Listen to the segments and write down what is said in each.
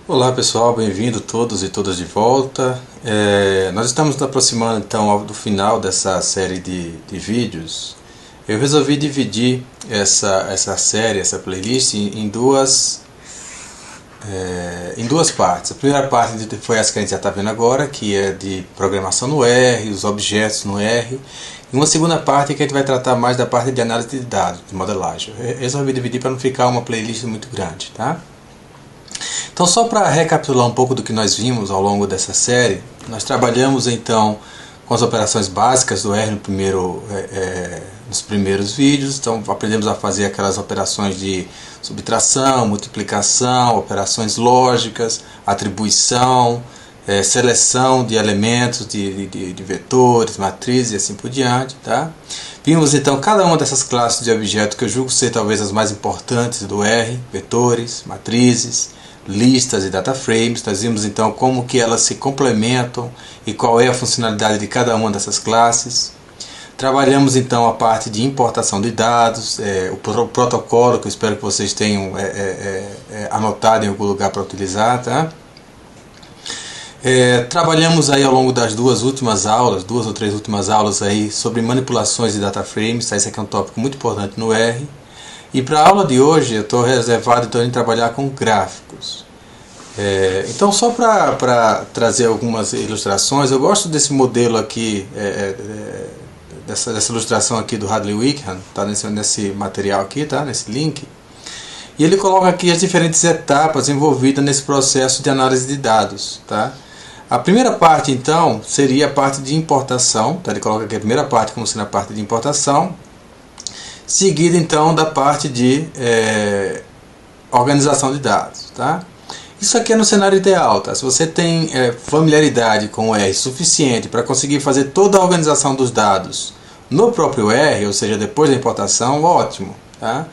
Olá pessoal, bem-vindo todos e todas de volta. Nós estamos nos aproximando então do final dessa série de vídeos. Eu resolvi dividir essa série, essa playlist em duas partes. A primeira parte foi essa que a gente já está vendo agora, que é de programação no R, os objetos no R. E uma segunda parte que a gente vai tratar mais da parte de análise de dados, de modelagem. Eu resolvi dividir para não ficar uma playlist muito grande, tá? Então, só para recapitular um pouco do que nós vimos ao longo dessa série, nós trabalhamos então com as operações básicas do R nos primeiros vídeos. Então, aprendemos a fazer aquelas operações de subtração, multiplicação, operações lógicas, atribuição, seleção de elementos, de vetores, matrizes e assim por diante. Tá? Vimos então cada uma dessas classes de objetos que eu julgo ser talvez as mais importantes do R, vetores, matrizes, listas e data frames. Nós vimos então como que elas se complementam e qual é a funcionalidade de cada uma dessas classes. Trabalhamos então a parte de importação de dados, o protocolo que eu espero que vocês tenham anotado em algum lugar para utilizar, tá? Trabalhamos aí ao longo das duas ou três últimas aulas aí sobre manipulações de data frames, tá? Esse aqui é um tópico muito importante no R. E para a aula de hoje eu estou reservado então em trabalhar com gráficos. Então, só para trazer algumas ilustrações, eu gosto desse modelo aqui, dessa ilustração aqui do Hadley Wickham, tá? nesse material aqui, tá? Nesse link. E ele coloca aqui as diferentes etapas envolvidas nesse processo de análise de dados. Tá? A primeira parte então seria a parte de importação, tá? Ele coloca aqui a primeira parte como sendo a parte de importação, seguida então da parte de organização de dados. Tá? Isso aqui é no cenário ideal. Tá? Se você tem familiaridade com o R suficiente para conseguir fazer toda a organização dos dados no próprio R, ou seja, depois da importação, ótimo. Tá?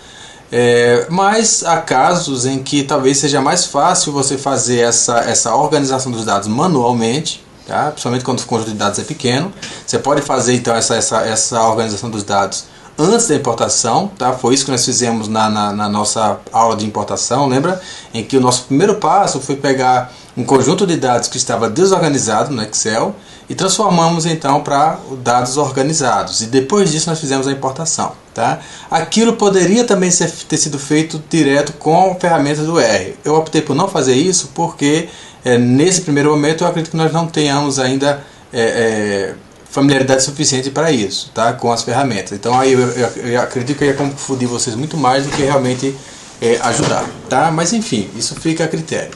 Mas há casos em que talvez seja mais fácil você fazer essa organização dos dados manualmente, tá? Principalmente quando o conjunto de dados é pequeno. Você pode fazer então essa organização dos dados antes da importação, tá? Foi isso que nós fizemos na nossa aula de importação, lembra? Em que o nosso primeiro passo foi pegar um conjunto de dados que estava desorganizado no Excel e transformamos então para dados organizados, e depois disso nós fizemos a importação. Tá? Aquilo poderia também ter sido feito direto com a ferramenta do R. Eu optei por não fazer isso porque nesse primeiro momento eu acredito que nós não tenhamos ainda familiaridade suficiente para isso, tá? Com as ferramentas. Então aí eu acredito que eu ia confundir vocês muito mais do que realmente ajudar. Tá? Mas enfim, isso fica a critério.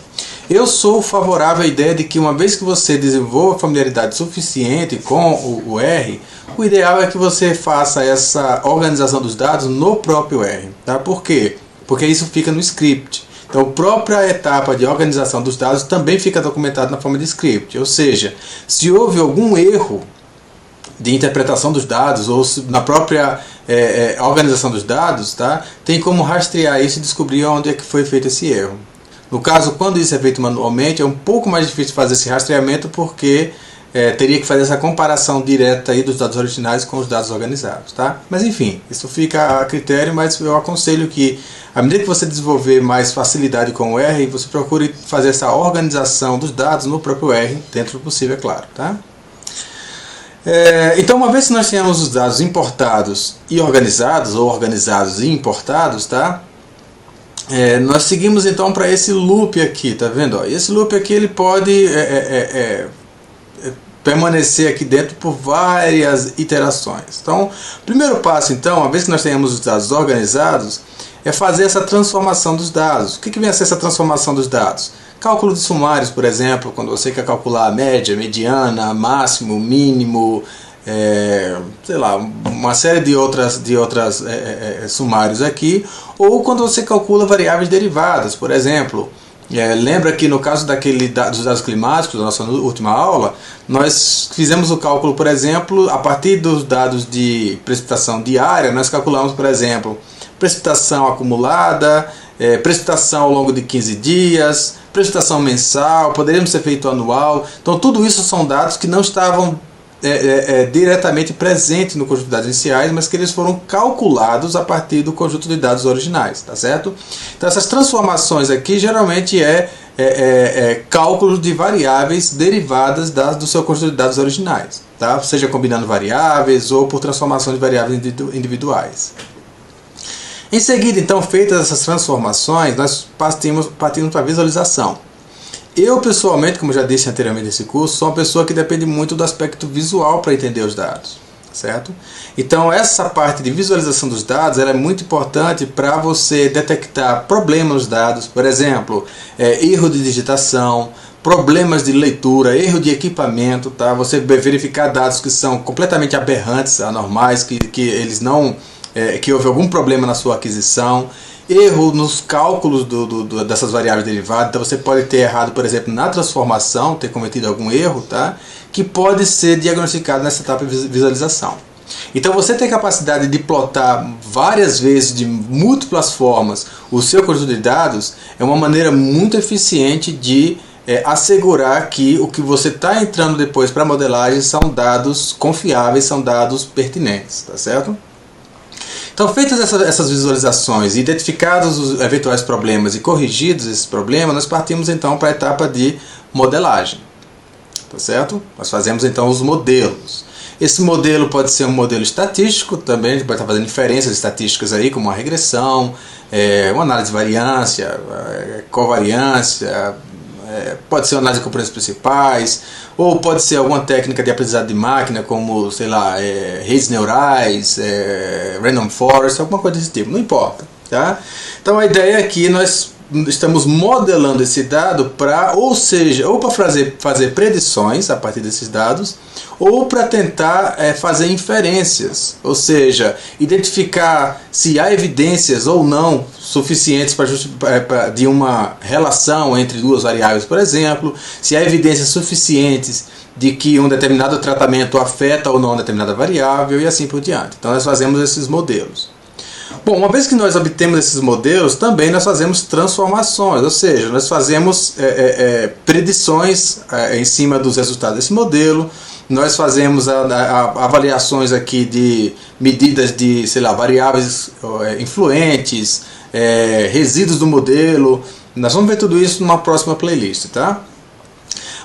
Eu sou favorável à ideia de que uma vez que você desenvolva familiaridade suficiente com o R, o ideal é que você faça essa organização dos dados no próprio R. Tá? Por quê? Porque isso fica no script. Então, a própria etapa de organização dos dados também fica documentada na forma de script. Ou seja, se houve algum erro de interpretação dos dados ou na própria organização dos dados, tá? Tem como rastrear isso e descobrir onde é que foi feito esse erro. No caso, quando isso é feito manualmente, é um pouco mais difícil fazer esse rastreamento porque teria que fazer essa comparação direta aí dos dados originais com os dados organizados. Tá? Mas enfim, isso fica a critério, mas eu aconselho que, à medida que você desenvolver mais facilidade com o R, você procure fazer essa organização dos dados no próprio R, dentro do possível, é claro. Tá? Então, uma vez que nós tenhamos os dados importados e organizados, ou organizados e importados, tá? Nós seguimos então para esse loop aqui, tá vendo? Ó, esse loop aqui ele pode permanecer aqui dentro por várias iterações. Então, o primeiro passo então, uma vez que nós tenhamos os dados organizados, é fazer essa transformação dos dados. O que vem a ser essa transformação dos dados? Cálculo de sumários, por exemplo, quando você quer calcular a média, mediana, máximo, mínimo, sei lá, uma série de outras sumários aqui, ou quando você calcula variáveis derivadas, por exemplo. Lembra que no caso dos dados climáticos, da nossa última aula, nós fizemos o cálculo, por exemplo, a partir dos dados de precipitação diária, nós calculamos, por exemplo, precipitação acumulada, precipitação ao longo de 15 dias, precipitação mensal, poderíamos ter feito anual. Então tudo isso são dados que não estavam diretamente presentes no conjunto de dados iniciais, mas que eles foram calculados a partir do conjunto de dados originais, tá certo? Então essas transformações aqui geralmente cálculos de variáveis derivadas do seu conjunto de dados originais, tá? Seja combinando variáveis ou por transformação de variáveis individuais. Em seguida, então, feitas essas transformações, nós partimos para a visualização. Eu, pessoalmente, como já disse anteriormente nesse curso, sou uma pessoa que depende muito do aspecto visual para entender os dados, certo? Então, essa parte de visualização dos dados ela é muito importante para você detectar problemas nos dados, por exemplo, erro de digitação, problemas de leitura, erro de equipamento, tá? Você verificar dados que são completamente aberrantes, anormais, que eles não... que houve algum problema na sua aquisição, erro nos cálculos dessas variáveis derivadas. Então você pode ter errado, por exemplo, na transformação, ter cometido algum erro, tá? Que pode ser diagnosticado nessa etapa de visualização. Então você ter capacidade de plotar várias vezes, de múltiplas formas, o seu conjunto de dados é uma maneira muito eficiente de assegurar que o que você está entrando depois para a modelagem são dados confiáveis, são dados pertinentes, tá certo? Então, feitas essas visualizações, identificados os eventuais problemas e corrigidos esses problemas, nós partimos então para a etapa de modelagem. Tá certo? Nós fazemos então os modelos. Esse modelo pode ser um modelo estatístico, também a gente pode estar fazendo inferências estatísticas aí, como uma regressão, uma análise de variância, covariância, pode ser uma análise de componentes principais, ou pode ser alguma técnica de aprendizado de máquina, como, sei lá, redes neurais, random forest, alguma coisa desse tipo, não importa, tá? Então a ideia é que nós estamos modelando esse dado para, ou seja, ou para fazer predições a partir desses dados, ou para tentar fazer inferências, ou seja, identificar se há evidências ou não suficientes de uma relação entre duas variáveis, por exemplo, se há evidências suficientes de que um determinado tratamento afeta ou não uma determinada variável e assim por diante. Então nós fazemos esses modelos. Bom, uma vez que nós obtemos esses modelos, também nós fazemos transformações, ou seja, nós fazemos predições em cima dos resultados desse modelo, nós fazemos avaliações aqui de medidas de, sei lá, variáveis influentes, resíduos do modelo. Nós vamos ver tudo isso numa próxima playlist, tá?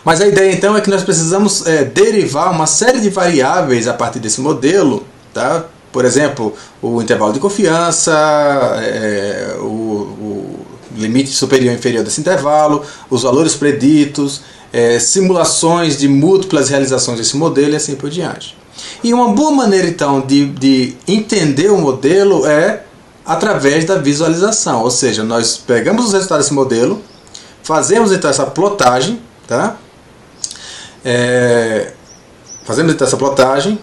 Mas a ideia então é que nós precisamos derivar uma série de variáveis a partir desse modelo, tá? Por exemplo, o intervalo de confiança, o limite superior e inferior desse intervalo, os valores preditos, simulações de múltiplas realizações desse modelo e assim por diante. E uma boa maneira então de entender o modelo é através da visualização, ou seja, nós pegamos os resultados desse modelo, fazemos então essa plotagem, tá? Fazemos então essa plotagem.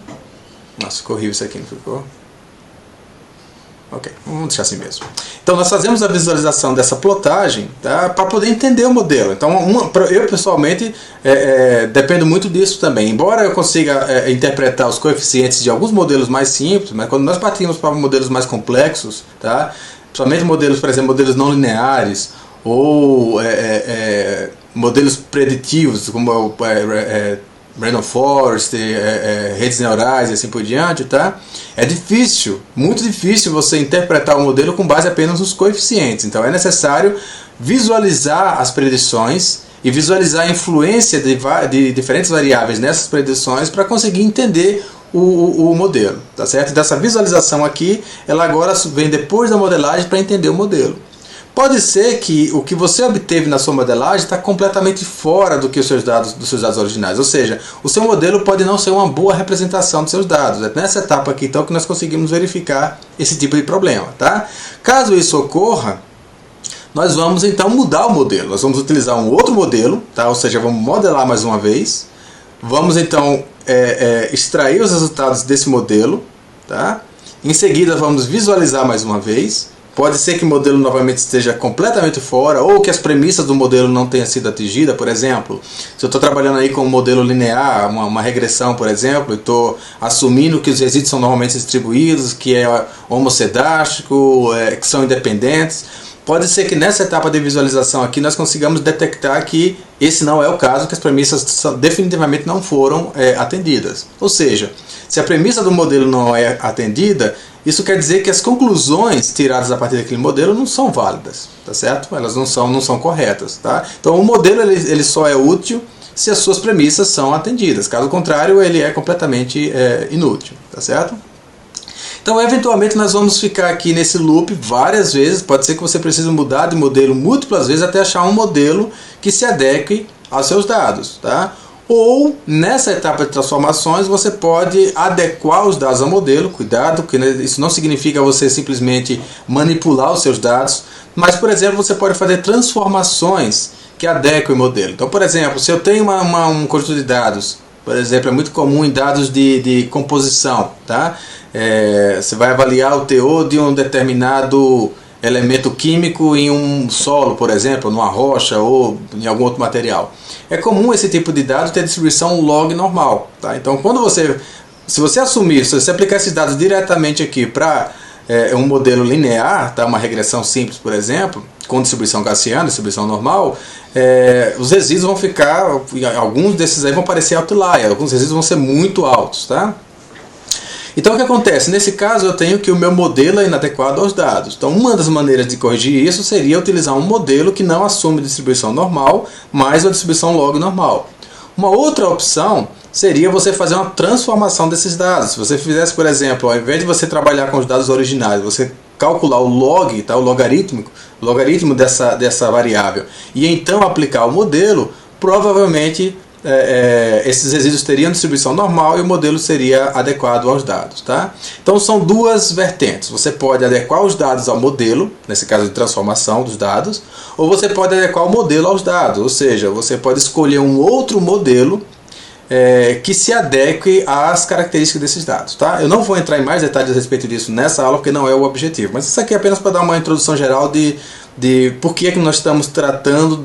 Nossa, ficou horrível isso aqui, não ficou? Ok, vamos deixar assim mesmo. Então nós fazemos a visualização dessa plotagem, tá, para poder entender o modelo. Então eu pessoalmente dependo muito disso também. Embora eu consiga interpretar os coeficientes de alguns modelos mais simples, mas quando nós partimos para modelos mais complexos, tá, principalmente modelos, por exemplo, modelos não lineares ou modelos preditivos, como random forest, redes neurais e assim por diante, tá? É difícil, muito difícil você interpretar o modelo com base apenas nos coeficientes. Então é necessário visualizar as predições e visualizar a influência de diferentes variáveis nessas predições para conseguir entender o modelo, tá certo? Então essa visualização aqui, ela agora vem depois da modelagem para entender o modelo. Pode ser que o que você obteve na sua modelagem está completamente fora dos seus dados originais, ou seja, o seu modelo pode não ser uma boa representação dos seus dados. É nessa etapa aqui então que nós conseguimos verificar esse tipo de problema, tá? Caso isso ocorra, nós vamos então mudar o modelo. Nós vamos utilizar um outro modelo, tá? Ou seja, vamos modelar mais uma vez. Vamos então extrair os resultados desse modelo, tá? Em seguida vamos visualizar mais uma vez. Pode ser que o modelo novamente esteja completamente fora, ou que as premissas do modelo não tenham sido atingidas. Por exemplo, se eu estou trabalhando aí com um modelo linear, uma regressão, por exemplo, e estou assumindo que os resíduos são normalmente distribuídos, que é homocedástico, que são independentes, pode ser que nessa etapa de visualização aqui nós consigamos detectar que esse não é o caso, que as premissas definitivamente não foram atendidas. Ou seja, se a premissa do modelo não é atendida, isso quer dizer que as conclusões tiradas a partir daquele modelo não são válidas, tá certo? Elas não são corretas, tá? Então o modelo ele só é útil se as suas premissas são atendidas. Caso contrário, ele é completamente inútil, tá certo? Então, eventualmente, nós vamos ficar aqui nesse loop várias vezes. Pode ser que você precise mudar de modelo múltiplas vezes até achar um modelo que se adeque aos seus dados, tá? Ou, nessa etapa de transformações, você pode adequar os dados ao modelo. Cuidado, que isso não significa você simplesmente manipular os seus dados. Mas, por exemplo, você pode fazer transformações que adequem o modelo. Então, por exemplo, se eu tenho um conjunto de dados, por exemplo, é muito comum em dados de composição, tá? Você vai avaliar o teor de um determinado elemento químico em um solo, por exemplo, numa rocha ou em algum outro material. É comum esse tipo de dados ter distribuição log normal, tá? Então, se você assumir, se você aplicar esses dados diretamente aqui para um modelo linear, tá? Uma regressão simples, por exemplo, com distribuição gaussiana, distribuição normal, os resíduos vão ficar, alguns desses aí vão parecer outlier, alguns resíduos vão ser muito altos, tá? Então o que acontece? Nesse caso eu tenho que o meu modelo é inadequado aos dados. Então uma das maneiras de corrigir isso seria utilizar um modelo que não assume distribuição normal, mas uma distribuição log normal. Uma outra opção seria você fazer uma transformação desses dados. Se você fizesse, por exemplo, ao invés de você trabalhar com os dados originais, você calcular o log, tá? O logaritmo dessa variável, e então aplicar o modelo, provavelmente esses resíduos teriam distribuição normal e o modelo seria adequado aos dados, tá? Então são duas vertentes. Você pode adequar os dados ao modelo, nesse caso de transformação dos dados, ou você pode adequar o modelo aos dados, ou seja, você pode escolher um outro modelo que se adeque às características desses dados, tá? Eu não vou entrar em mais detalhes a respeito disso nessa aula, porque não é o objetivo, mas isso aqui é apenas para dar uma introdução geral de por que nós estamos tratando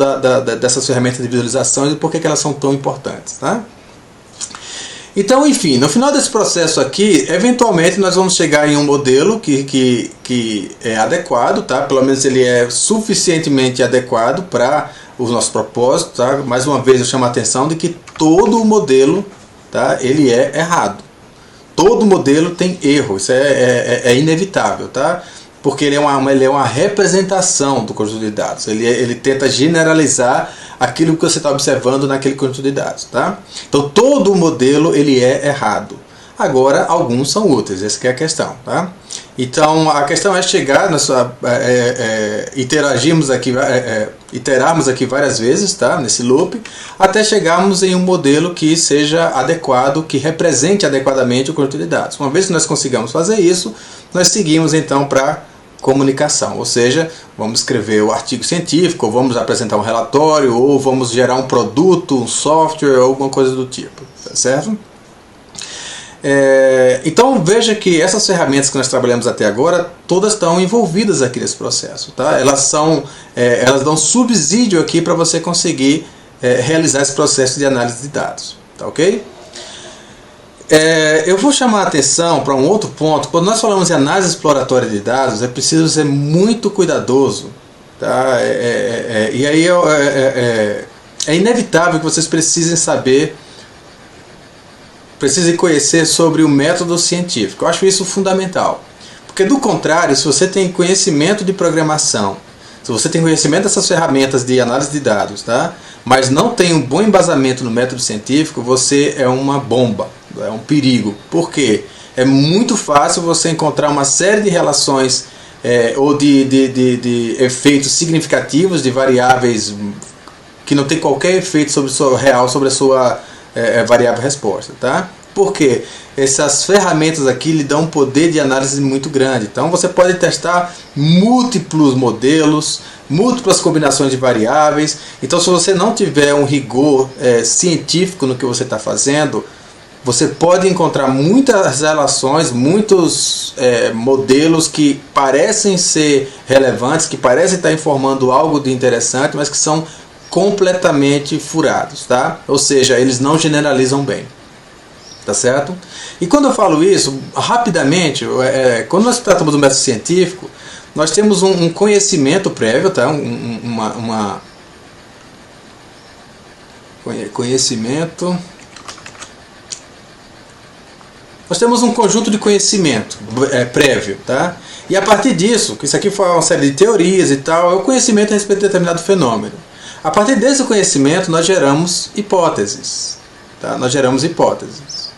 dessas ferramentas de visualização e por que elas são tão importantes, tá? Então, enfim, no final desse processo aqui, eventualmente nós vamos chegar em um modelo que é adequado, tá? Pelo menos ele é suficientemente adequado para os nossos propósitos, tá? Mais uma vez eu chamo a atenção de que todo o modelo, tá? Ele é errado. Todo modelo tem erro, isso é inevitável, tá? Porque ele é uma representação do conjunto de dados. Ele tenta generalizar aquilo que você está observando naquele conjunto de dados, tá? Então todo o modelo ele é errado. Agora, alguns são úteis, essa que é a questão, tá? Então a questão é chegar, iterarmos aqui várias vezes, tá? Nesse loop, até chegarmos em um modelo que seja adequado, que represente adequadamente o conjunto de dados. Uma vez que nós consigamos fazer isso, nós seguimos então para comunicação, ou seja, vamos escrever o artigo científico, ou vamos apresentar um relatório, ou vamos gerar um produto, um software, alguma coisa do tipo, tá certo? Então veja que essas ferramentas que nós trabalhamos até agora, todas estão envolvidas aqui nesse processo, tá? Elas dão subsídio aqui para você conseguir realizar esse processo de análise de dados, tá ok? Eu vou chamar a atenção para um outro ponto. Quando nós falamos em análise exploratória de dados, é preciso ser muito cuidadoso, tá? E aí é inevitável que vocês precisem conhecer sobre o método científico. Eu acho isso fundamental, porque do contrário, se você tem conhecimento de programação, se você tem conhecimento dessas ferramentas de análise de dados, tá? Mas não tem um bom embasamento no método científico, você é uma bomba, é um perigo. Por quê? É muito fácil você encontrar uma série de relações ou de efeitos significativos de variáveis que não tem qualquer efeito real sobre a sua variável resposta, tá? Porque essas ferramentas aqui lhe dão um poder de análise muito grande. Então você pode testar múltiplos modelos, múltiplas combinações de variáveis. Então se você não tiver um rigor científico no que você está fazendo, você pode encontrar muitas relações, muitos modelos que parecem ser relevantes, que parecem estar informando algo de interessante, mas que são completamente furados, tá? Ou seja, eles não generalizam bem, tá certo? E quando eu falo isso, rapidamente, quando nós tratamos do método científico, nós temos um conhecimento prévio, tá? Conhecimento. Nós temos um conjunto de conhecimento prévio, tá? E a partir disso, que isso aqui foi uma série de teorias e tal, é o conhecimento a respeito de determinado fenômeno. A partir desse conhecimento, nós geramos hipóteses, tá? Nós geramos hipóteses.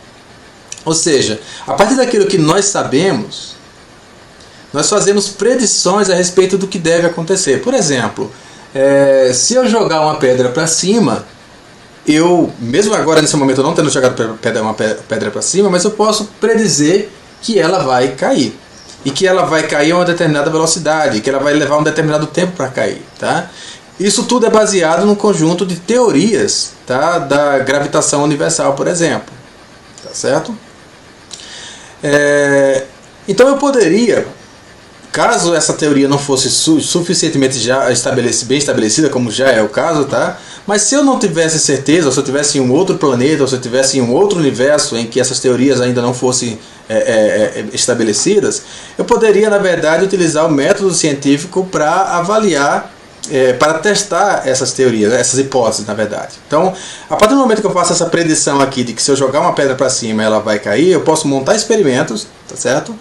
Ou seja, a partir daquilo que nós sabemos, nós fazemos predições a respeito do que deve acontecer. Por exemplo, se eu jogar uma pedra para cima, mesmo agora nesse momento eu não tendo jogado uma pedra para cima, mas eu posso predizer que ela vai cair. E que ela vai cair a uma determinada velocidade, que ela vai levar um determinado tempo para cair. Tá? Isso tudo é baseado num conjunto de teorias, tá? Da gravitação universal, por exemplo. Tá certo? Então eu poderia, caso essa teoria não fosse suficientemente bem estabelecida, como já é o caso, tá? Mas se eu não tivesse certeza, ou se eu tivesse em um outro planeta, ou se eu tivesse em um outro universo em que essas teorias ainda não fossem estabelecidas, eu poderia, na verdade, utilizar o método científico para avaliar, para testar essas teorias, essas hipóteses, na verdade. Então, a partir do momento que eu faço essa predição aqui de que se eu jogar uma pedra para cima ela vai cair, eu posso montar experimentos, tá certo?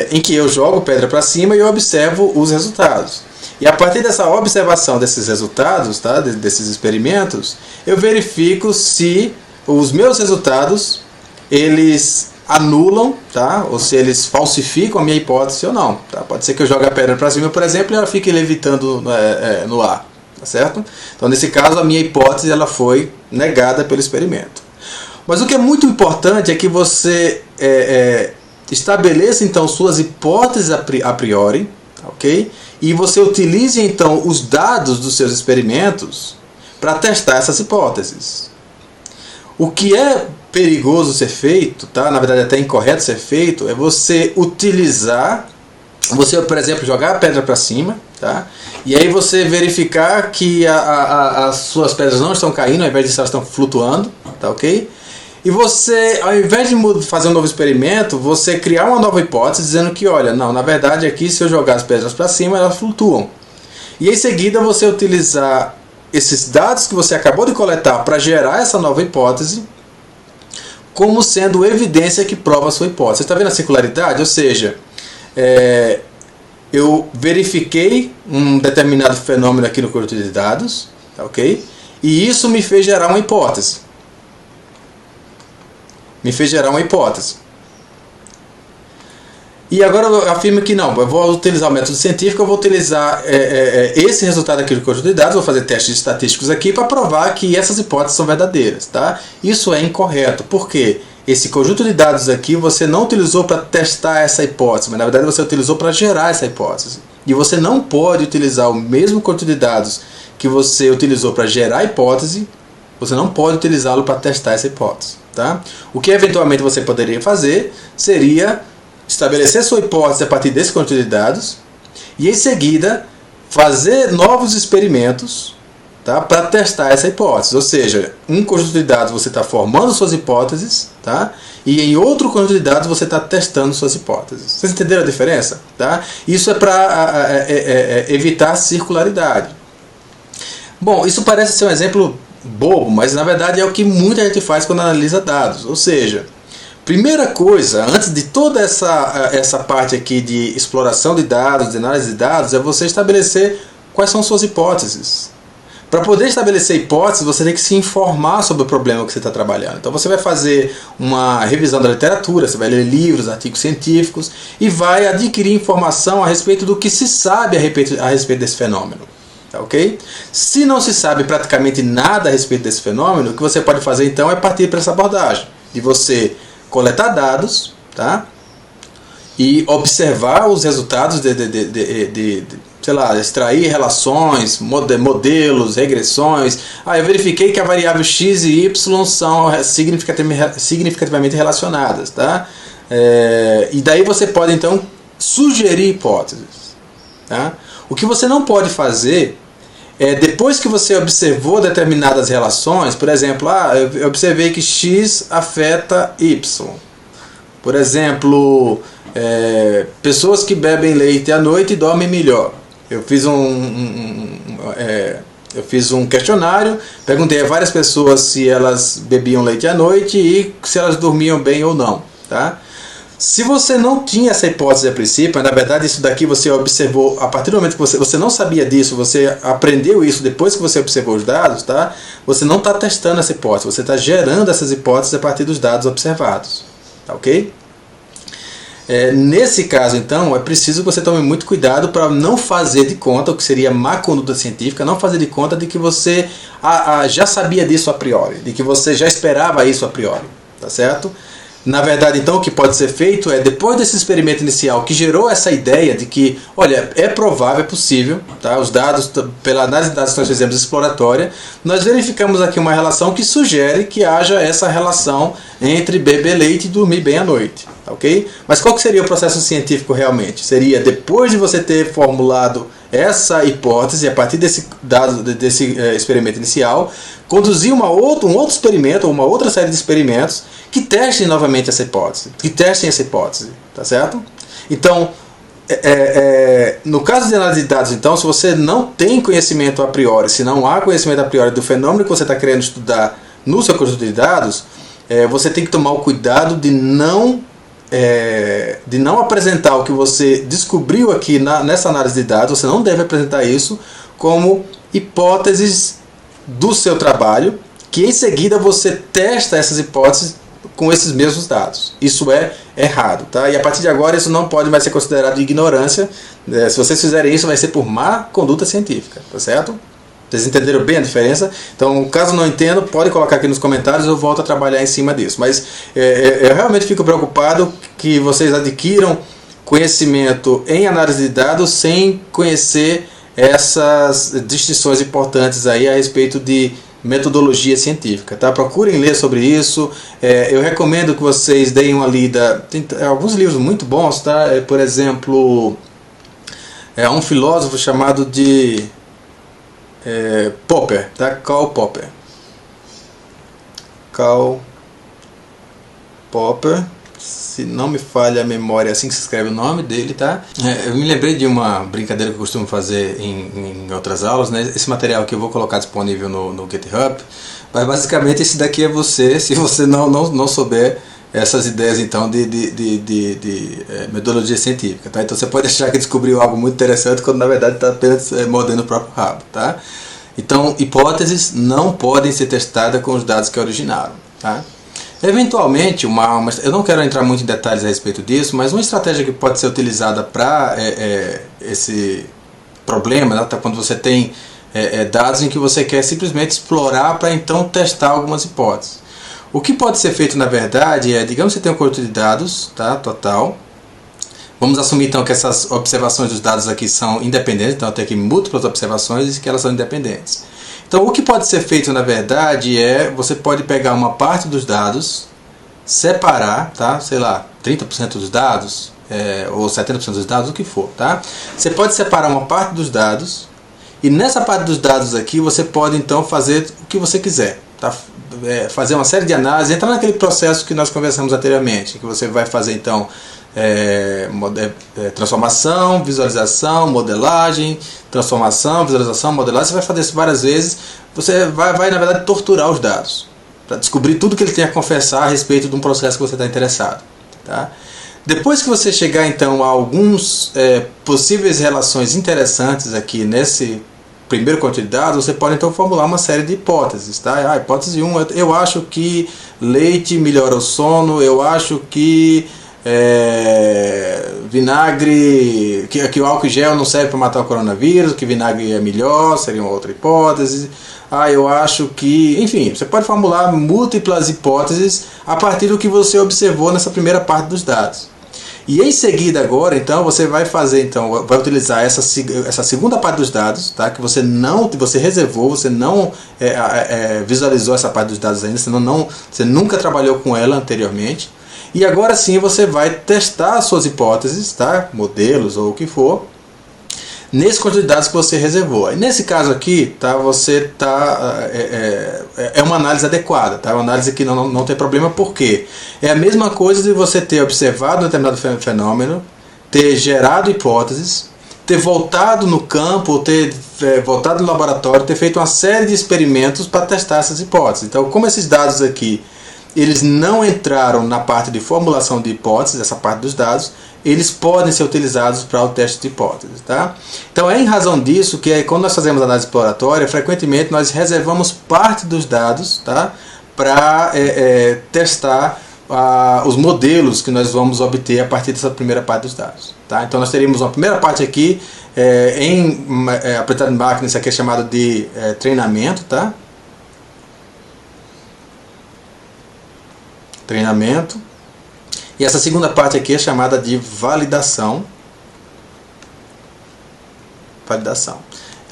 Em que eu jogo pedra para cima e eu observo os resultados. E a partir dessa observação desses resultados, tá, desses experimentos, eu verifico se os meus resultados eles anulam, tá, ou se eles falsificam a minha hipótese ou não. Tá? Pode ser que eu jogue a pedra para cima, por exemplo, e ela fique levitando no ar. Tá certo? Então, nesse caso, a minha hipótese ela foi negada pelo experimento. Mas o que é muito importante é que você estabeleça então suas hipóteses a priori, ok? E você utilize então os dados dos seus experimentos para testar essas hipóteses. O que é perigoso ser feito, tá? Na verdade até incorreto ser feito, é você utilizar, por exemplo, jogar a pedra para cima, tá? E aí você verificar que as suas pedras não estão caindo, ao invés disso elas estão flutuando, tá, ok? E você, ao invés de fazer um novo experimento, você criar uma nova hipótese dizendo que, olha, não, na verdade aqui se eu jogar as pedras para cima, elas flutuam. E em seguida você utilizar esses dados que você acabou de coletar para gerar essa nova hipótese como sendo evidência que prova a sua hipótese. Você está vendo a circularidade? Ou seja, eu verifiquei um determinado fenômeno aqui no conjunto de dados, tá, ok? E isso me fez gerar uma hipótese. E agora eu afirmo que não, eu vou utilizar o método científico, eu vou utilizar esse resultado aqui do conjunto de dados, vou fazer testes estatísticos aqui para provar que essas hipóteses são verdadeiras. Tá? Isso é incorreto, porque esse conjunto de dados aqui você não utilizou para testar essa hipótese, mas na verdade você utilizou para gerar essa hipótese. E você não pode utilizar o mesmo conjunto de dados que você utilizou para gerar a hipótese, você não pode utilizá-lo para testar essa hipótese. Tá? O que eventualmente você poderia fazer seria estabelecer sua hipótese a partir desse conjunto de dados e em seguida fazer novos experimentos, tá, para testar essa hipótese. Ou seja, um conjunto de dados você está formando suas hipóteses, tá, e em outro conjunto de dados você está testando suas hipóteses. Vocês entenderam a diferença? Tá? Isso é para evitar circularidade. Bom, isso parece ser um exemplo bobo, mas na verdade é o que muita gente faz quando analisa dados. Ou seja, primeira coisa, antes de toda essa parte aqui de exploração de dados, de análise de dados, é você estabelecer quais são suas hipóteses. Para poder estabelecer hipóteses, você tem que se informar sobre o problema que você está trabalhando. Então você vai fazer uma revisão da literatura, você vai ler livros, artigos científicos e vai adquirir informação a respeito do que se sabe a respeito desse fenômeno. Okay? Se não se sabe praticamente nada a respeito desse fenômeno, o que você pode fazer então é partir para essa abordagem de você coletar dados, tá? E observar os resultados sei lá, extrair relações, modelos, regressões. Eu verifiquei que a variável x e y são significativamente relacionadas, tá? E daí você pode então sugerir hipóteses, tá? O que você não pode fazer é, depois que você observou determinadas relações, por exemplo, eu observei que x afeta y. Por exemplo, pessoas que bebem leite à noite dormem melhor. Eu fiz um questionário, perguntei a várias pessoas se elas bebiam leite à noite e se elas dormiam bem ou não, tá? Se você não tinha essa hipótese a princípio, na verdade isso daqui você observou, a partir do momento que você não sabia disso, você aprendeu isso depois que você observou os dados, tá? Você não está testando essa hipótese, você está gerando essas hipóteses a partir dos dados observados, tá ok? Nesse caso, então, é preciso que você tome muito cuidado para não fazer de conta, o que seria má conduta científica, não fazer de conta de que você já sabia disso a priori, de que você já esperava isso a priori, tá certo? Na verdade, então, o que pode ser feito é, depois desse experimento inicial que gerou essa ideia de que, olha, é provável, é possível, tá? Os dados, pela análise de dados que nós fizemos exploratória, nós verificamos aqui uma relação que sugere que haja essa relação entre beber leite e dormir bem à noite, tá ok? Mas qual que seria o processo científico realmente? Seria, depois de você ter formulado essa hipótese, a partir desse experimento inicial, conduzir um outro experimento, ou uma outra série de experimentos que testem novamente essa hipótese, tá certo? Então, no caso de análise de dados, então, se você não tem conhecimento a priori, se não há conhecimento a priori do fenômeno que você está querendo estudar no seu conjunto de dados, você tem que tomar o cuidado de não apresentar o que você descobriu aqui nessa análise de dados. Você não deve apresentar isso como hipóteses do seu trabalho, que em seguida você testa essas hipóteses com esses mesmos dados. Isso é errado, tá? E a partir de agora isso não pode mais ser considerado ignorância. Se vocês fizerem isso, vai ser por má conduta científica, tá certo? Vocês entenderam bem a diferença? Então, caso não entendam, pode colocar aqui nos comentários, eu volto a trabalhar em cima disso. Mas eu realmente fico preocupado que vocês adquiram conhecimento em análise de dados sem conhecer essas distinções importantes aí a respeito de metodologia científica, tá? Procurem ler sobre isso. Eu recomendo que vocês deem uma lida. Tem alguns livros muito bons, tá? Por exemplo, um filósofo chamado de Popper, tá? Karl Popper, se não me falha a memória, é assim que se escreve o nome dele, tá? Eu me lembrei de uma brincadeira que eu costumo fazer em outras aulas, né? Esse material que eu vou colocar disponível no GitHub, mas basicamente esse daqui é você, se você não souber essas ideias então de metodologia científica, tá? Então você pode achar que descobriu algo muito interessante quando na verdade está apenas mordendo o próprio rabo, tá? Então, hipóteses não podem ser testadas com os dados que originaram, tá? Eventualmente, eu não quero entrar muito em detalhes a respeito disso, mas uma estratégia que pode ser utilizada para esse problema, né, tá, quando você tem dados em que você quer simplesmente explorar para então testar algumas hipóteses. O que pode ser feito na verdade digamos que você tem um conjunto de dados, tá, total. Vamos assumir então que essas observações dos dados aqui são independentes, então eu tenho aqui múltiplas observações e que elas são independentes. Então o que pode ser feito na verdade você pode pegar uma parte dos dados, separar, tá? Sei lá, 30% dos dados, ou 70% dos dados, o que for, tá? Você pode separar uma parte dos dados e nessa parte dos dados aqui você pode então fazer o que você quiser, tá? Fazer uma série de análises, entrar naquele processo que nós conversamos anteriormente, que você vai fazer então transformação, visualização, modelagem, transformação, visualização, modelagem. Você vai fazer isso várias vezes. Você vai na verdade torturar os dados para descobrir tudo que ele tem a confessar a respeito de um processo que você está interessado, tá? Depois que você chegar então a alguns possíveis relações interessantes aqui nesse primeiro conjunto de dados, você pode então formular uma série de hipóteses, tá? Hipótese 1, eu acho que leite melhora o sono, eu acho que vinagre, que o álcool gel não serve para matar o coronavírus, que vinagre é melhor, seria uma outra hipótese. Eu acho que... Enfim, você pode formular múltiplas hipóteses a partir do que você observou nessa primeira parte dos dados. E em seguida agora, então, você vai utilizar essa segunda parte dos dados, tá? Que você reservou, você não visualizou essa parte dos dados ainda, você nunca trabalhou com ela anteriormente. E agora sim você vai testar as suas hipóteses, tá? Modelos ou o que for, nesse conjunto de dados que você reservou. E nesse caso aqui, tá? Você está é uma análise adequada, tá? É uma análise que não tem problema, porque é a mesma coisa de você ter observado um determinado fenômeno, ter gerado hipóteses, ter voltado no campo, ou ter voltado no laboratório, ter feito uma série de experimentos para testar essas hipóteses. Então, como esses dados aqui, eles não entraram na parte de formulação de hipóteses, essa parte dos dados, eles podem ser utilizados para o teste de hipóteses. Tá? Então, é em razão disso que quando nós fazemos análise exploratória, frequentemente nós reservamos parte dos dados, tá? Para testar os modelos que nós vamos obter a partir dessa primeira parte dos dados. Tá? Então nós teríamos uma primeira parte aqui em aprendizado de máquina, isso aqui é chamado de treinamento, tá? Treinamento. E essa segunda parte aqui é chamada de validação. Validação.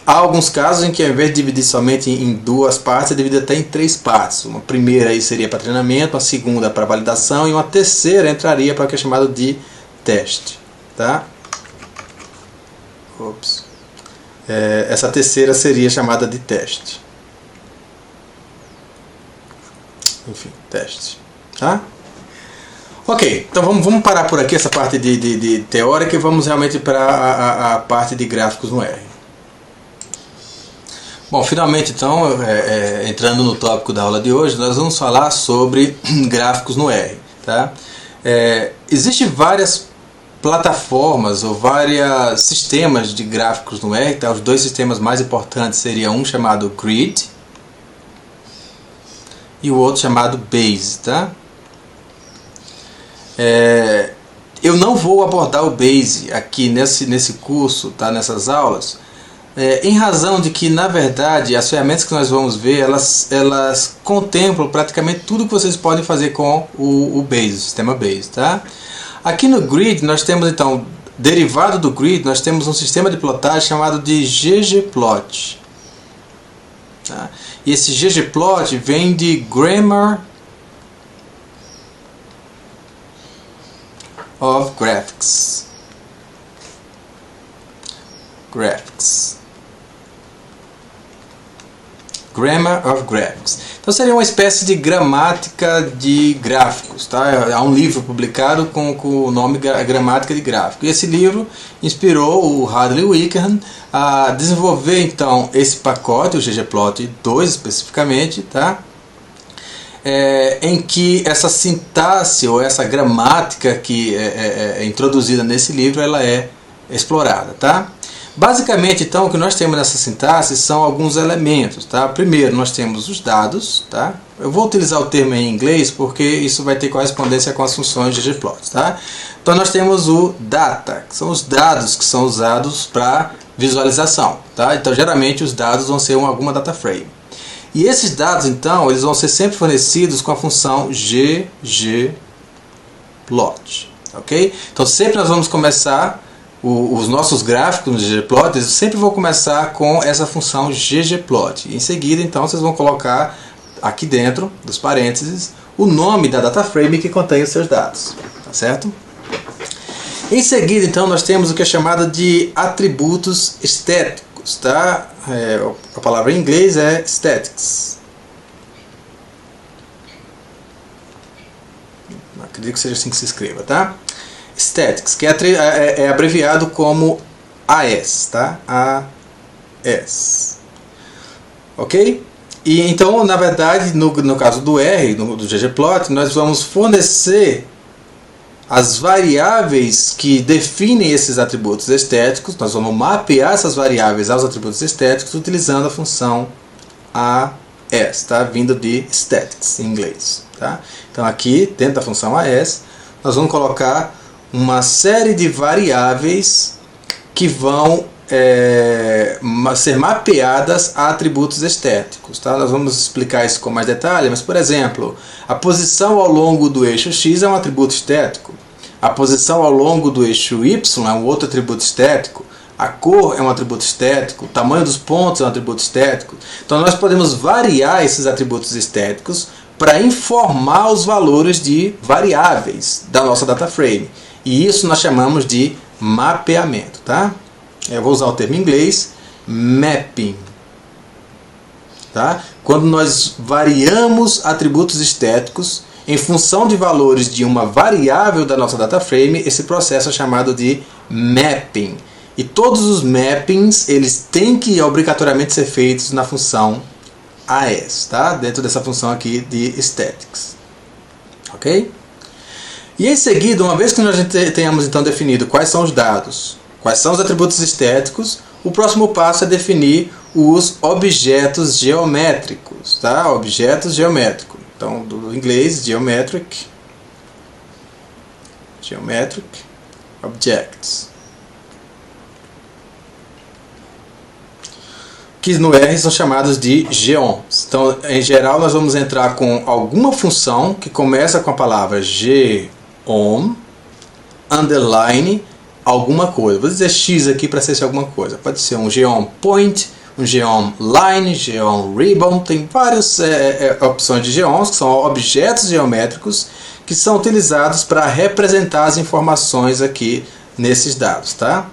Há alguns casos em que, ao invés de dividir somente em duas partes, é dividido até em três partes. Uma primeira aí seria para treinamento, uma segunda para validação e uma terceira entraria para o que é chamado de teste. Tá? Ops. Essa terceira seria chamada de teste. Enfim, teste. Tá? Ok, então vamos parar por aqui essa parte de teórica e vamos realmente para a parte de gráficos no R. Bom, finalmente então, entrando no tópico da aula de hoje, nós vamos falar sobre gráficos no R. Tá? Existem várias plataformas ou vários sistemas de gráficos no R. Tá? Os dois sistemas mais importantes seriam um chamado Grid e o outro chamado Base. Tá? Eu não vou abordar o Base aqui nesse curso, tá? Nessas aulas, em razão de que, na verdade, as ferramentas que nós vamos ver, elas contemplam praticamente tudo que vocês podem fazer com o Base, o sistema Base. Tá? Aqui no Grid, nós temos, então, derivado do Grid, nós temos um sistema de plotagem chamado de ggplot. Tá? E esse ggplot vem de Grammar of Graphics. Grammar of Graphics. Então seria uma espécie de gramática de gráficos. Tá? Há um livro publicado com o nome Gramática de Gráfico. E esse livro inspirou o Hadley Wickham a desenvolver então esse pacote, o ggplot 2 especificamente, tá? Em que essa sintaxe ou essa gramática que é introduzida nesse livro, ela é explorada. Tá? Basicamente, então, o que nós temos nessa sintaxe são alguns elementos. Tá? Primeiro, nós temos os dados. Tá? Eu vou utilizar o termo em inglês porque isso vai ter correspondência com as funções de ggplot. Tá? Então, nós temos o data, que são os dados que são usados para visualização. Tá? Então, geralmente, os dados vão ser alguma data frame. E esses dados, então, eles vão ser sempre fornecidos com a função ggplot. Ok? Então, sempre nós vamos começar os nossos gráficos no ggplot, eles sempre vão começar com essa função ggplot. Em seguida, então, vocês vão colocar aqui dentro dos parênteses o nome da data frame que contém os seus dados. Tá certo? Em seguida, então, nós temos o que é chamado de atributos estéticos. Tá? A palavra em inglês é statics. Acredito que seja assim que se escreva, tá? Statics, que é abreviado como AS, tá? AS. Ok? E então, na verdade, no caso do R, do ggplot, nós vamos fornecer as variáveis que definem esses atributos estéticos. Nós vamos mapear essas variáveis aos atributos estéticos utilizando a função AS, tá? Vindo de statics em inglês. Tá? Então aqui, dentro da função AS, nós vamos colocar uma série de variáveis que vão ser mapeadas a atributos estéticos. Tá? Nós vamos explicar isso com mais detalhe, mas, por exemplo, a posição ao longo do eixo X é um atributo estético. A posição ao longo do eixo Y é um outro atributo estético. A cor é um atributo estético. O tamanho dos pontos é um atributo estético. Então nós podemos variar esses atributos estéticos para informar os valores de variáveis da nossa data frame. E isso nós chamamos de mapeamento. Tá? Eu vou usar o termo em inglês, mapping. tá? Quando nós variamos atributos estéticos em função de valores de uma variável da nossa data frame, esse processo é chamado de mapping. E todos os mappings, eles têm que obrigatoriamente ser feitos na função AS, tá? Dentro dessa função aqui de aesthetics. Ok? E em seguida, uma vez que nós tenhamos então definido quais são os dados, quais são os atributos estéticos, o próximo passo é definir os objetos geométricos, tá? Objetos geométricos. Então, do inglês, geometric objects. Que no R são chamados de geons. Então, em geral, nós vamos entrar com alguma função que começa com a palavra geom, underline, alguma coisa. Vou dizer X aqui para ser alguma coisa. Pode ser um geom point, um geom line, geom ribbon. Tem várias opções de geons, que são objetos geométricos que são utilizados para representar as informações aqui nesses dados, tá?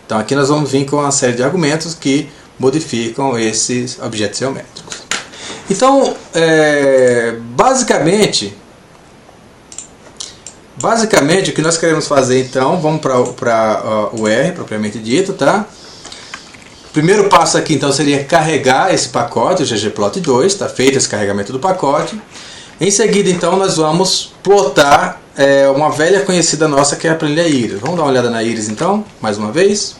Então aqui nós vamos vir com uma série de argumentos que modificam esses objetos geométricos. Então, basicamente o que nós queremos fazer, então, vamos para o R propriamente dito, tá? O primeiro passo aqui, então, seria carregar esse pacote, o ggplot2, está feito esse carregamento do pacote. Em seguida, então, nós vamos plotar uma velha conhecida nossa, que é a planilha Iris. Vamos dar uma olhada na Iris, então, mais uma vez.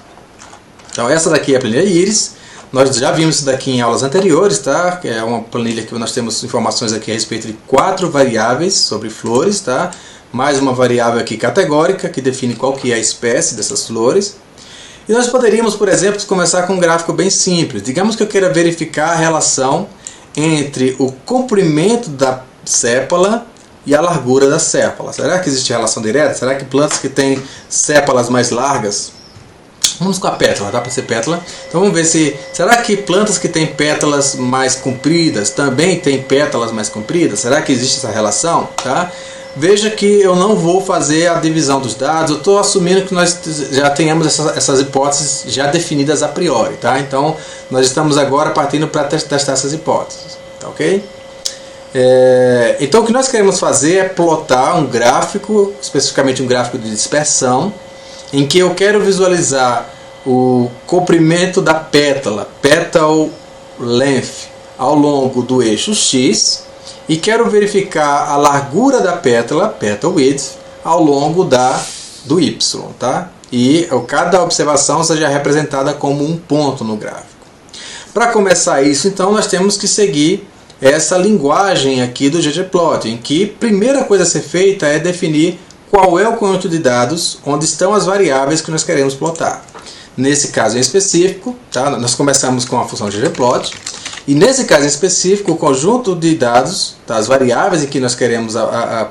Então, essa daqui é a planilha Iris. Nós já vimos isso daqui em aulas anteriores, tá? Que é uma planilha que nós temos informações aqui a respeito de 4 variáveis sobre flores, tá? Mais uma variável aqui categórica, que define qual que é a espécie dessas flores. E nós poderíamos, por exemplo, começar com um gráfico bem simples. Digamos que eu queira verificar a relação entre o comprimento da sépala e a largura da sépala. Será que existe relação direta? Será que plantas que têm sépalas mais largas... Vamos com a pétala, dá para ser pétala. Então vamos ver se... Será que plantas que têm pétalas mais compridas também têm pétalas mais compridas? Será que existe essa relação? Tá? Veja que eu não vou fazer a divisão dos dados. Eu estou assumindo que nós já tenhamos essas hipóteses já definidas a priori. Tá? Então nós estamos agora partindo para testar essas hipóteses. Tá, ok? Então o que nós queremos fazer é plotar um gráfico, especificamente um gráfico de dispersão, em que eu quero visualizar o comprimento da pétala, petal length, ao longo do eixo X, e quero verificar a largura da pétala, petal width, ao longo do Y, tá? E cada observação seja representada como um ponto no gráfico. Para começar isso, então, nós temos que seguir essa linguagem aqui do ggplot, em que a primeira coisa a ser feita é definir qual é o conjunto de dados onde estão as variáveis que nós queremos plotar. Nesse caso em específico, tá? Nós começamos com a função ggplot, e nesse caso em específico, o conjunto de dados, tá? As variáveis em que nós queremos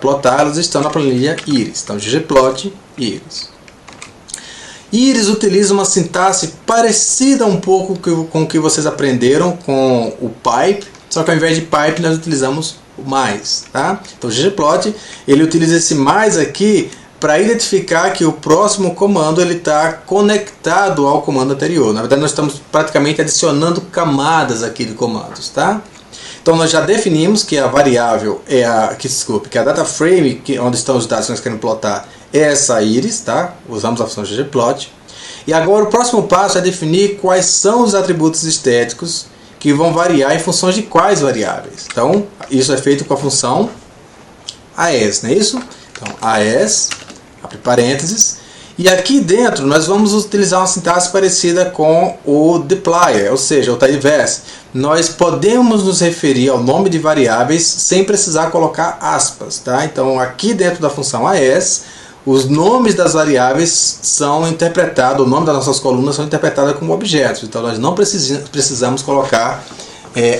plotar, elas estão na planilha Iris. Então, ggplot Iris. Iris utiliza uma sintaxe parecida um pouco com o que vocês aprenderam com o pipe, só que ao invés de pipe nós utilizamos o mais, tá? Então o ggplot, ele utiliza esse mais aqui para identificar que o próximo comando ele está conectado ao comando anterior. Na verdade nós estamos praticamente adicionando camadas aqui de comandos, tá? Então nós já definimos que a variável que a data frame, onde estão os dados que nós queremos plotar, é essa Iris, tá? Usamos a função ggplot. E agora o próximo passo é definir quais são os atributos estéticos que vão variar em funções de quais variáveis. Então, isso é feito com a função AS, não é isso? Então, AS, abre parênteses, e aqui dentro nós vamos utilizar uma sintaxe parecida com o dplyr, ou seja, o tidyverse. Nós podemos nos referir ao nome de variáveis sem precisar colocar aspas, tá? Então, aqui dentro da função AS, os nomes das variáveis são interpretados, o nome das nossas colunas são interpretadas como objetos. Então nós não precisamos colocar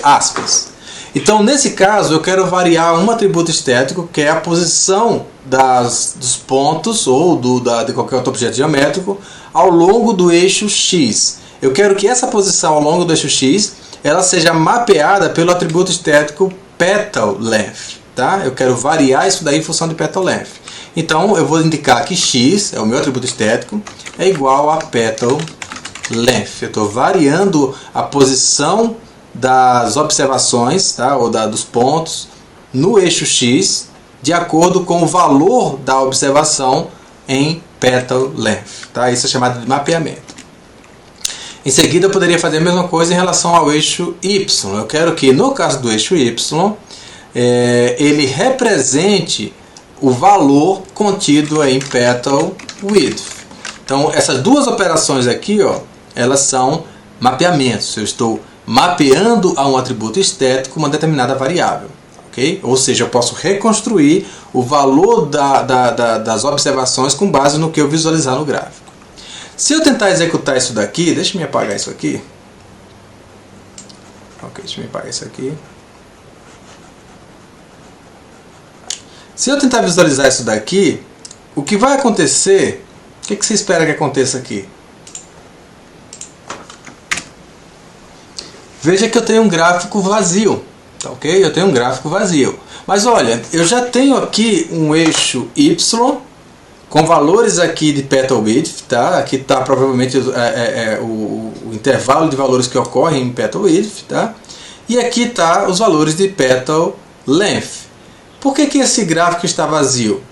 aspas. Então nesse caso eu quero variar um atributo estético, que é a posição dos pontos ou de qualquer outro objeto geométrico ao longo do eixo X. Eu quero que essa posição ao longo do eixo X ela seja mapeada pelo atributo estético petal length. Tá? Eu quero variar isso daí em função de petal length. Então eu vou indicar que X, é o meu atributo estético, é igual a petal length. Eu estou variando a posição das observações, tá? Ou dos pontos no eixo X de acordo com o valor da observação em petal length. Tá? Isso é chamado de mapeamento. Em seguida eu poderia fazer a mesma coisa em relação ao eixo Y. Eu quero que no caso do eixo Y ele represente o valor contido em petal width. Então essas duas operações aqui, ó, elas são mapeamentos. Eu estou mapeando a um atributo estético uma determinada variável. Okay? Ou seja, eu posso reconstruir o valor das observações com base no que eu visualizar no gráfico. Se eu tentar executar isso daqui, deixa eu apagar isso aqui. Ok, deixa eu apagar isso aqui. Se eu tentar visualizar isso daqui, o que vai acontecer, o que você espera que aconteça aqui? Veja que eu tenho um gráfico vazio. Tá, ok? Eu tenho um gráfico vazio. Mas olha, eu já tenho aqui um eixo Y com valores aqui de petal width, tá? Aqui está provavelmente o intervalo de valores que ocorrem em petal width, tá? E aqui está os valores de petal length. Por que esse gráfico está vazio?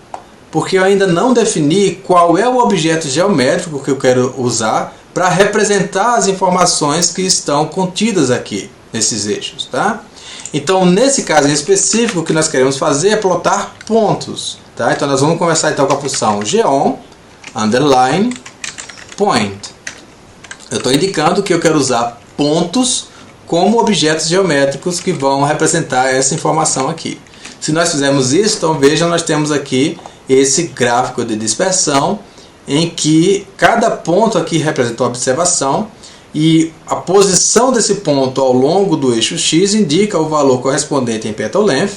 Porque eu ainda não defini qual é o objeto geométrico que eu quero usar para representar as informações que estão contidas aqui nesses eixos, tá? Então, nesse caso em específico, o que nós queremos fazer é plotar pontos. Tá? Então, nós vamos começar então com a função geom, underline, point. Eu estou indicando que eu quero usar pontos como objetos geométricos que vão representar essa informação aqui. Se nós fizermos isso, então vejam, nós temos aqui esse gráfico de dispersão em que cada ponto aqui representa uma observação e a posição desse ponto ao longo do eixo X indica o valor correspondente em petal length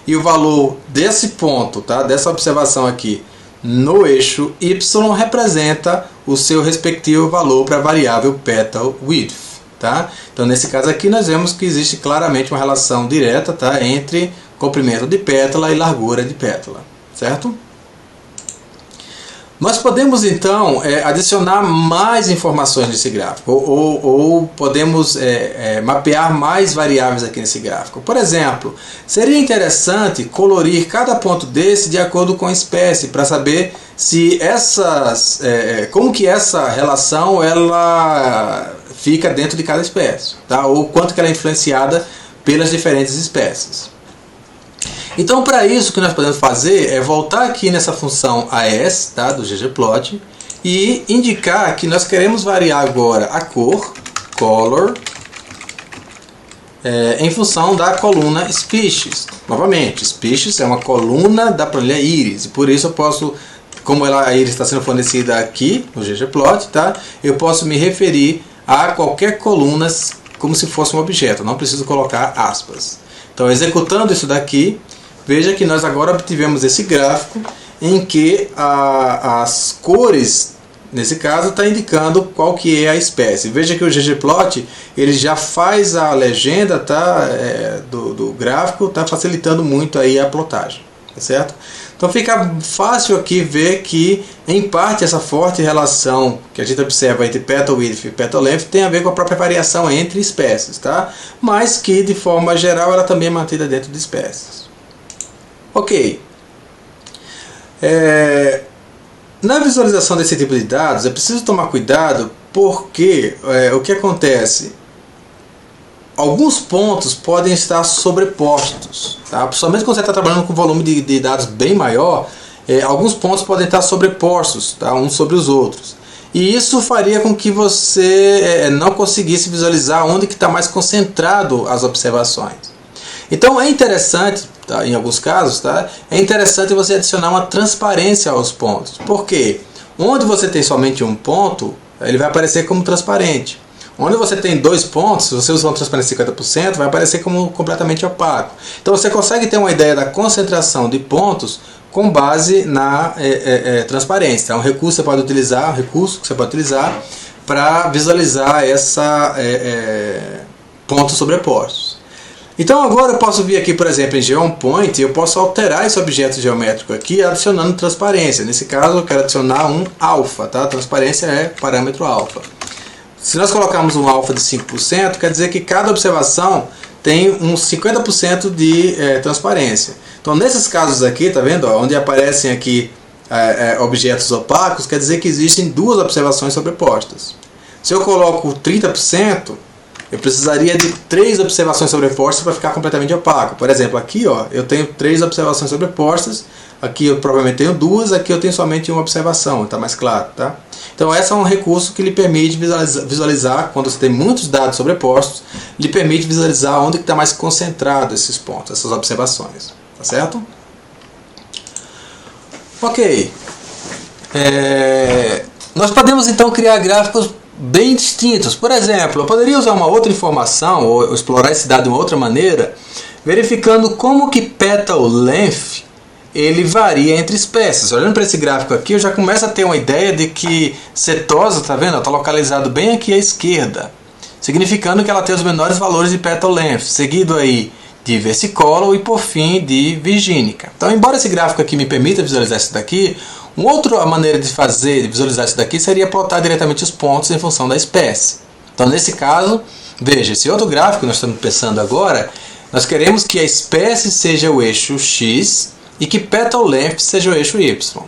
e o valor desse ponto, tá, dessa observação aqui no eixo Y representa o seu respectivo valor para a variável petal width. Tá? Então nesse caso aqui nós vemos que existe claramente uma relação direta, tá, entre comprimento de pétala e largura de pétala, certo? Nós podemos então adicionar mais informações nesse gráfico ou podemos mapear mais variáveis aqui nesse gráfico. Por exemplo, seria interessante colorir cada ponto desse de acordo com a espécie para saber se como que essa relação ela fica dentro de cada espécie, tá? Ou quanto que ela é influenciada pelas diferentes espécies. Então, para isso, o que nós podemos fazer é voltar aqui nessa função AS, tá, do ggplot, e indicar que nós queremos variar agora a cor, color, em função da coluna species. Novamente, species é uma coluna da planilha Iris, e por isso eu posso, como a Iris está sendo fornecida aqui no ggplot, tá, eu posso me referir a qualquer coluna como se fosse um objeto, não preciso colocar aspas. Então, executando isso daqui, veja que nós agora obtivemos esse gráfico em que as cores, nesse caso, está indicando qual que é a espécie. Veja que o ggplot ele já faz a legenda, tá, do gráfico, está facilitando muito aí a plotagem, tá certo? Então fica fácil aqui ver que, em parte, essa forte relação que a gente observa entre petal width e petal length tem a ver com a própria variação entre espécies, tá? Mas que, de forma geral, ela também é mantida dentro de espécies. Ok. Na visualização desse tipo de dados é preciso tomar cuidado porque o que acontece? Alguns pontos podem estar sobrepostos, tá? Principalmente quando você está trabalhando com volume de dados bem maior, alguns pontos podem estar sobrepostos, tá? Uns sobre os outros. E isso faria com que você não conseguisse visualizar onde que está mais concentrado as observações. Então é interessante, tá, em alguns casos, tá, é interessante você adicionar uma transparência aos pontos. Por quê? Onde você tem somente um ponto, ele vai aparecer como transparente. Onde você tem dois pontos, se você usar uma transparência de 50%, vai aparecer como completamente opaco. Então você consegue ter uma ideia da concentração de pontos com base na transparência. É um recurso que você pode utilizar para visualizar pontos sobrepostos. Então agora eu posso vir aqui, por exemplo, em geomPoint, eu posso alterar esse objeto geométrico aqui adicionando transparência. Nesse caso eu quero adicionar um alfa, tá? A transparência é parâmetro alfa. Se nós colocarmos um alfa de 5%, quer dizer que cada observação tem uns 50% de transparência. Então, nesses casos aqui, tá vendo? Ó, onde aparecem aqui objetos opacos, quer dizer que existem duas observações sobrepostas. Se eu coloco 30%, eu precisaria de 3 observações sobrepostas para ficar completamente opaco. Por exemplo, aqui ó, eu tenho 3 observações sobrepostas, aqui eu provavelmente tenho 2, aqui eu tenho somente uma observação, está mais claro, tá? Então esse é um recurso que lhe permite visualizar, quando você tem muitos dados sobrepostos, lhe permite visualizar onde está mais concentrado esses pontos, essas observações, tá certo? Ok. Nós podemos então criar gráficos bem distintos. Por exemplo, eu poderia usar uma outra informação ou explorar esse dado de uma outra maneira, verificando como que petal length ele varia entre espécies. Olhando para esse gráfico aqui, eu já começo a ter uma ideia de que setosa, tá vendo? Está localizado bem aqui à esquerda, significando que ela tem os menores valores de petal length, seguido aí de versicolor e por fim de virgínica. Então, embora esse gráfico aqui me permita visualizar isso daqui, uma outra maneira de visualizar isso daqui seria plotar diretamente os pontos em função da espécie. Então, nesse caso, veja, esse outro gráfico que nós estamos pensando agora, nós queremos que a espécie seja o eixo X e que petal length seja o eixo Y.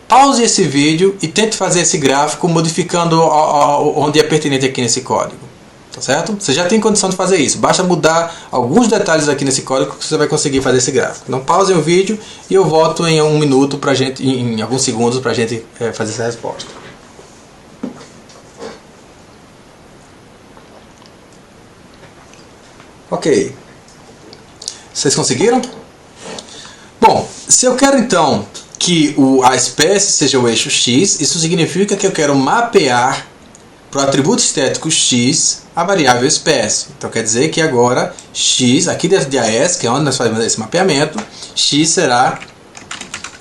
Pause esse vídeo e tente fazer esse gráfico modificando onde é pertinente aqui nesse código. Tá certo? Você já tem condição de fazer isso. Basta mudar alguns detalhes aqui nesse código que você vai conseguir fazer esse gráfico. Então pause o vídeo e eu volto em um minuto pra gente, em alguns segundos para a gente fazer essa resposta. Ok. Vocês conseguiram? Bom, se eu quero então que a espécie seja o eixo X, isso significa que eu quero mapear para o atributo estético X a variável espécie. Então quer dizer que agora X, aqui dentro de AES, que é onde nós fazemos esse mapeamento, X será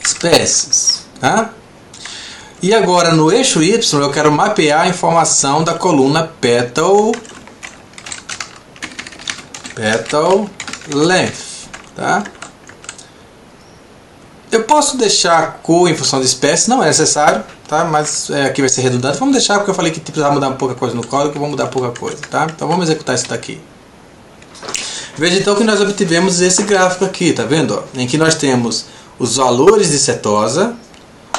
espécies. Tá? E agora no eixo Y eu quero mapear a informação da coluna petal length. Tá? Eu posso deixar cor em função de espécie, não é necessário, tá? Mas aqui vai ser redundante. Vamos deixar porque eu falei que precisava mudar pouca coisa no código, eu vou mudar pouca coisa, tá? Então vamos executar isso daqui. Veja então que nós obtivemos esse gráfico aqui, tá vendo? Ó? Em que nós temos os valores de setosa,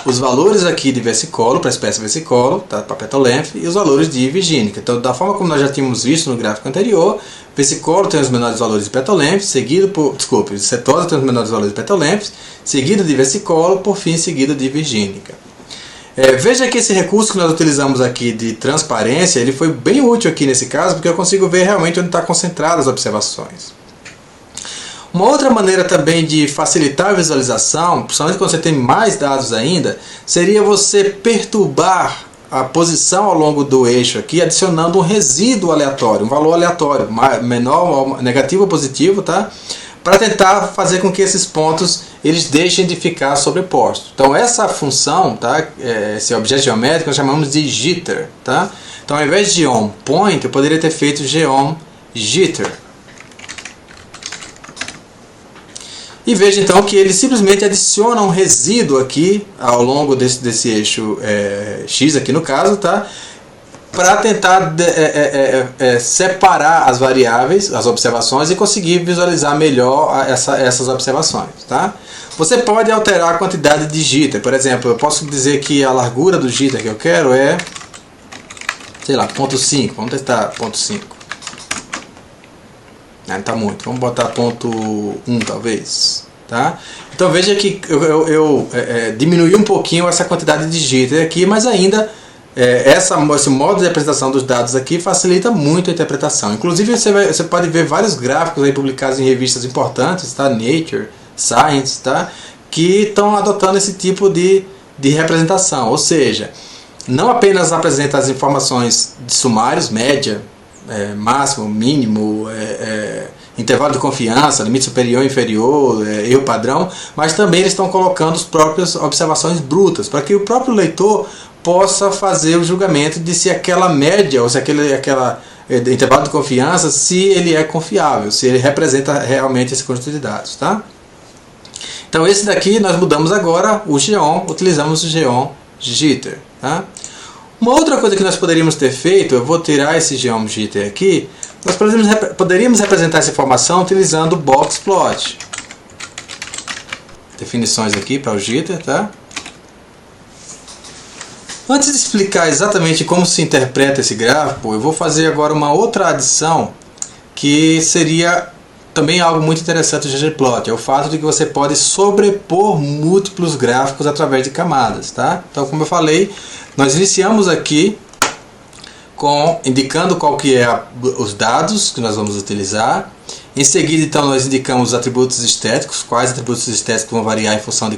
os valores aqui de versicolor, para a espécie versicolor, tá? Para petal length, e os valores de virgínica. Então, da forma como nós já tínhamos visto no gráfico anterior, versicolor tem os menores valores de petal length, seguido por, setosa tem os menores valores de petal length, seguido de versicolor, por fim, seguido de virgínica. Veja que esse recurso que nós utilizamos aqui de transparência, ele foi bem útil aqui nesse caso, porque eu consigo ver realmente onde está concentradas as observações. Uma outra maneira também de facilitar a visualização, principalmente quando você tem mais dados ainda, seria você perturbar a posição ao longo do eixo aqui, adicionando um resíduo aleatório, um valor aleatório, menor, negativo ou positivo, tá? Para tentar fazer com que esses pontos eles deixem de ficar sobrepostos. Então essa função, tá? Esse objeto geométrico nós chamamos de jitter. Tá? Então ao invés de onPoint, eu poderia ter feito geonJitter. E veja então que ele simplesmente adiciona um resíduo aqui ao longo desse eixo X aqui no caso, tá? Para tentar separar as variáveis, as observações e conseguir visualizar melhor essas observações. Tá? Você pode alterar a quantidade de jitter. Por exemplo, eu posso dizer que a largura do jitter que eu quero é, sei lá, 0.5. Vamos testar 0.5. Não está muito. Vamos botar 0.1 talvez. Tá? Então veja que eu diminui um pouquinho essa quantidade de jitter aqui, mas ainda esse modo de apresentação dos dados aqui facilita muito a interpretação. Inclusive você pode ver vários gráficos aí publicados em revistas importantes, tá? Nature, Science, tá? Que estão adotando esse tipo de representação. Ou seja, não apenas apresenta as informações de sumários, média, máximo, mínimo, intervalo de confiança, limite superior e inferior, erro padrão, mas também eles estão colocando as próprias observações brutas, para que o próprio leitor possa fazer o julgamento de se aquela média ou se aquele intervalo de confiança, se ele é confiável, se ele representa realmente esse conjunto de dados. Tá? Então esse daqui nós mudamos agora o geon, utilizamos o geonJitter. Tá? Uma outra coisa que nós poderíamos ter feito, eu vou tirar esse geom jitter aqui, nós poderíamos representar essa informação utilizando o boxplot. Definições aqui para o jitter, tá? Antes de explicar exatamente como se interpreta esse gráfico, eu vou fazer agora uma outra adição que seria também algo muito interessante do ggplot, é o fato de que você pode sobrepor múltiplos gráficos através de camadas, tá? Então, como eu falei, nós iniciamos aqui indicando qual que é os dados que nós vamos utilizar. Em seguida, então, nós indicamos os atributos estéticos, quais atributos estéticos vão variar em função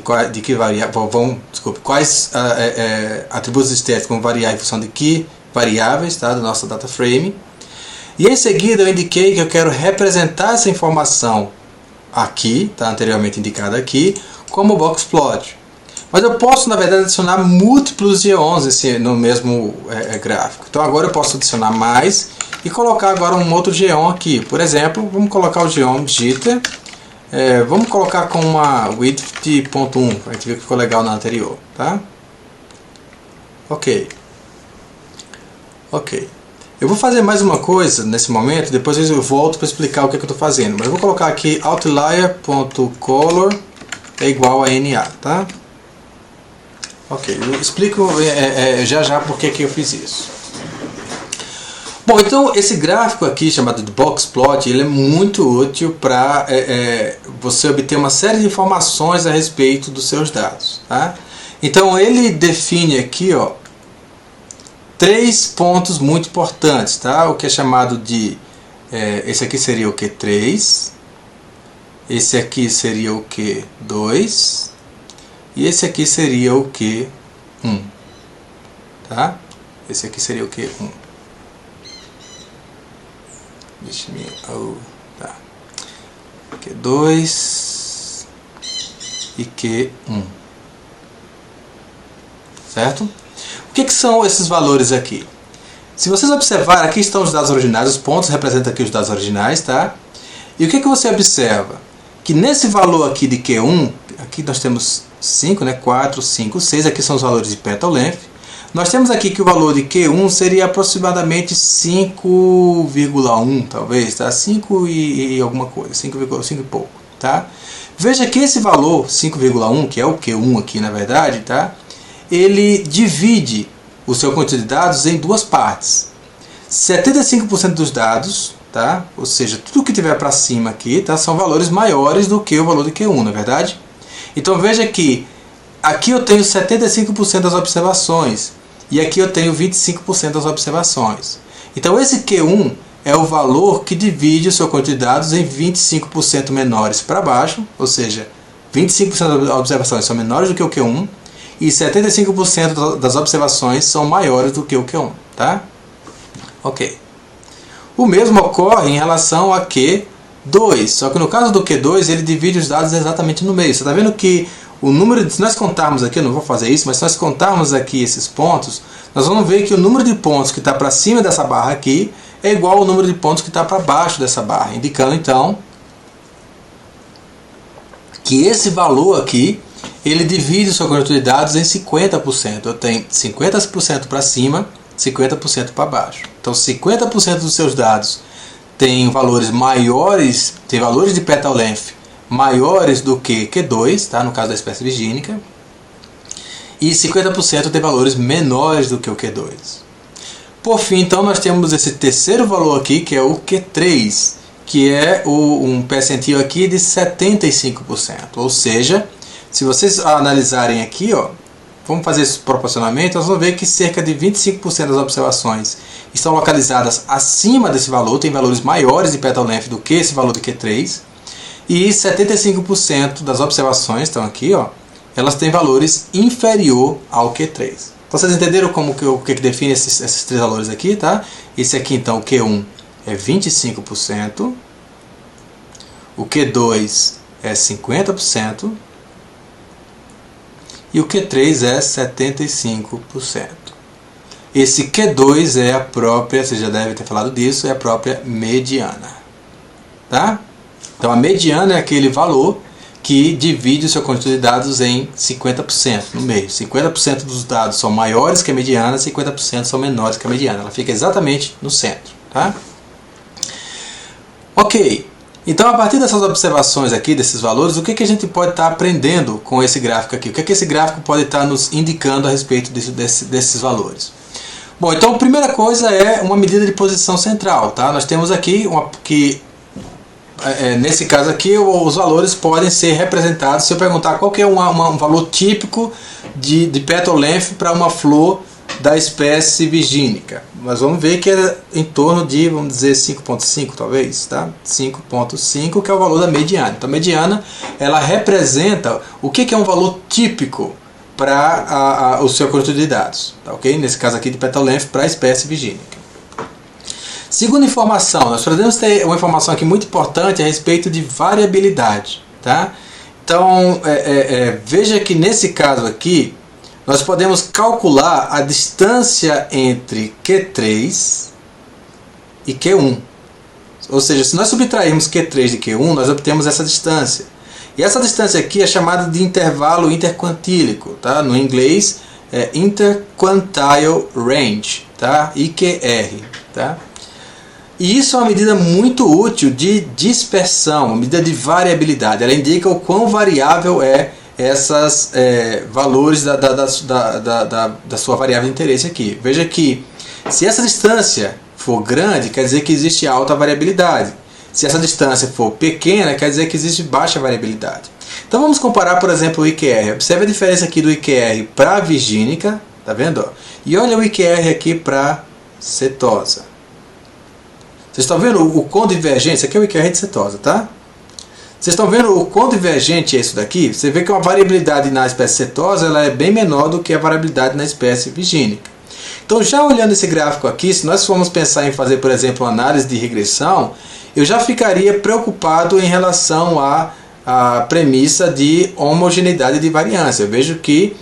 quais atributos estéticos vão variar em função de que variáveis, tá, do nosso data frame. E em seguida eu indiquei que eu quero representar essa informação aqui, tá, anteriormente indicada aqui, como boxplot. Mas eu posso, na verdade, adicionar múltiplos geons no mesmo gráfico. Então agora eu posso adicionar mais e colocar agora um outro geom aqui. Por exemplo, vamos colocar o geom jitter. Vamos colocar com uma width de 0.1, a gente viu que ficou legal na anterior, tá? Ok. Eu vou fazer mais uma coisa nesse momento, depois eu volto para explicar o que eu estou fazendo. Mas eu vou colocar aqui outlier.color é igual a NA, tá? Ok, eu explico já por que eu fiz isso. Bom, então esse gráfico aqui chamado de boxplot, ele é muito útil para você obter uma série de informações a respeito dos seus dados, tá? Então ele define aqui, ó, 3 pontos muito importantes, tá? O que é chamado de esse aqui seria o Q3, esse aqui seria o Q2 e esse aqui seria o Q1, tá? Esse aqui seria o Q1. Tá. Q2 e Q1, certo? O que são esses valores aqui? Se vocês observarem, aqui estão os dados originais, os pontos representam aqui os dados originais, tá? E o que você observa? Que nesse valor aqui de Q1, aqui nós temos 5, né? 4, 5, 6, aqui são os valores de petal length. Nós temos aqui que o valor de Q1 seria aproximadamente 5,1, talvez, tá? 5 e alguma coisa, 5,5 e pouco, tá? Veja que esse valor, 5,1, que é o Q1 aqui na verdade, tá? Ele divide o seu conjunto de dados em duas partes. 75% dos dados, tá? Ou seja, tudo que tiver para cima aqui, tá? São valores maiores do que o valor de Q1, na verdade? Então veja que aqui eu tenho 75% das observações e aqui eu tenho 25% das observações. Então esse Q1 é o valor que divide o seu conjunto de dados em 25% menores para baixo, ou seja, 25% das observações são menores do que o Q1 e 75% das observações são maiores do que o Q1, tá? Ok. O mesmo ocorre em relação a Q2, só que no caso do Q2 ele divide os dados exatamente no meio. Você está vendo que o número, se nós contarmos aqui, eu não vou fazer isso, mas se nós contarmos aqui esses pontos, nós vamos ver que o número de pontos que está para cima dessa barra aqui é igual ao número de pontos que está para baixo dessa barra, indicando então que esse valor aqui ele divide o seu conjunto de dados em 50%. Eu tenho 50% para cima, 50% para baixo. Então 50% dos seus dados tem valores maiores, tem valores de petal length maiores do que Q2, tá? No caso da espécie virgínica, e 50% tem valores menores do que o Q2. Por fim, então, nós temos esse terceiro valor aqui, que é o Q3, que é um percentil aqui de 75%. Ou seja, se vocês analisarem aqui, ó, vamos fazer esse proporcionamento, nós vamos ver que cerca de 25% das observações estão localizadas acima desse valor, tem valores maiores de petal length do que esse valor de Q3, e 75% das observações estão aqui, ó, elas têm valores inferior ao Q3. Então vocês entenderam o que define esses três valores aqui, tá? Esse aqui então, o Q1 é 25%, o Q2 é 50% e o Q3 é 75%. Esse Q2 é a própria, você já deve ter falado disso, é a própria mediana, tá? Então a mediana é aquele valor que divide o seu conjunto de dados em 50% no meio. 50% dos dados são maiores que a mediana, 50% são menores que a mediana. Ela fica exatamente no centro. Tá? Ok, então a partir dessas observações aqui, desses valores, o que a gente pode estar aprendendo com esse gráfico aqui? O que esse gráfico pode estar nos indicando a respeito desses valores? Bom, então a primeira coisa é uma medida de posição central. Tá? Nós temos aqui nesse caso aqui os valores podem ser representados. Se eu perguntar qual que é um valor típico de petal length para uma flor da espécie virgínica, nós vamos ver que é em torno de, vamos dizer, 5.5 talvez, tá? 5.5, que é o valor da mediana. Então a mediana, ela representa o que é um valor típico para o seu conjunto de dados, tá, ok? Nesse caso aqui de petal length para a espécie virgínica. Segunda informação, nós podemos ter uma informação aqui muito importante a respeito de variabilidade, tá? Então veja que nesse caso aqui nós podemos calcular a distância entre Q3 e Q1. Ou seja, se nós subtrairmos Q3 de Q1, nós obtemos essa distância. E essa distância aqui é chamada de intervalo interquantílico. Tá? No inglês é Interquantile Range, tá? IQR. Tá? E isso é uma medida muito útil de dispersão, uma medida de variabilidade. Ela indica o quão variável é esses valores da sua variável de interesse aqui. Veja que se essa distância for grande, quer dizer que existe alta variabilidade. Se essa distância for pequena, quer dizer que existe baixa variabilidade. Então vamos comparar, por exemplo, o IQR. Observe a diferença aqui do IQR para a virgínica, tá vendo? E olha o IQR aqui para setosa. Vocês estão vendo o quão divergente? Esse aqui é o IQR de setosa, tá? Vocês estão vendo o quão divergente é isso daqui? Você vê que uma variabilidade na espécie setosa ela é bem menor do que a variabilidade na espécie virgínica. Então, já olhando esse gráfico aqui, se nós formos pensar em fazer, por exemplo, uma análise de regressão, eu já ficaria preocupado em relação à premissa de homogeneidade de variância. Eu vejo que,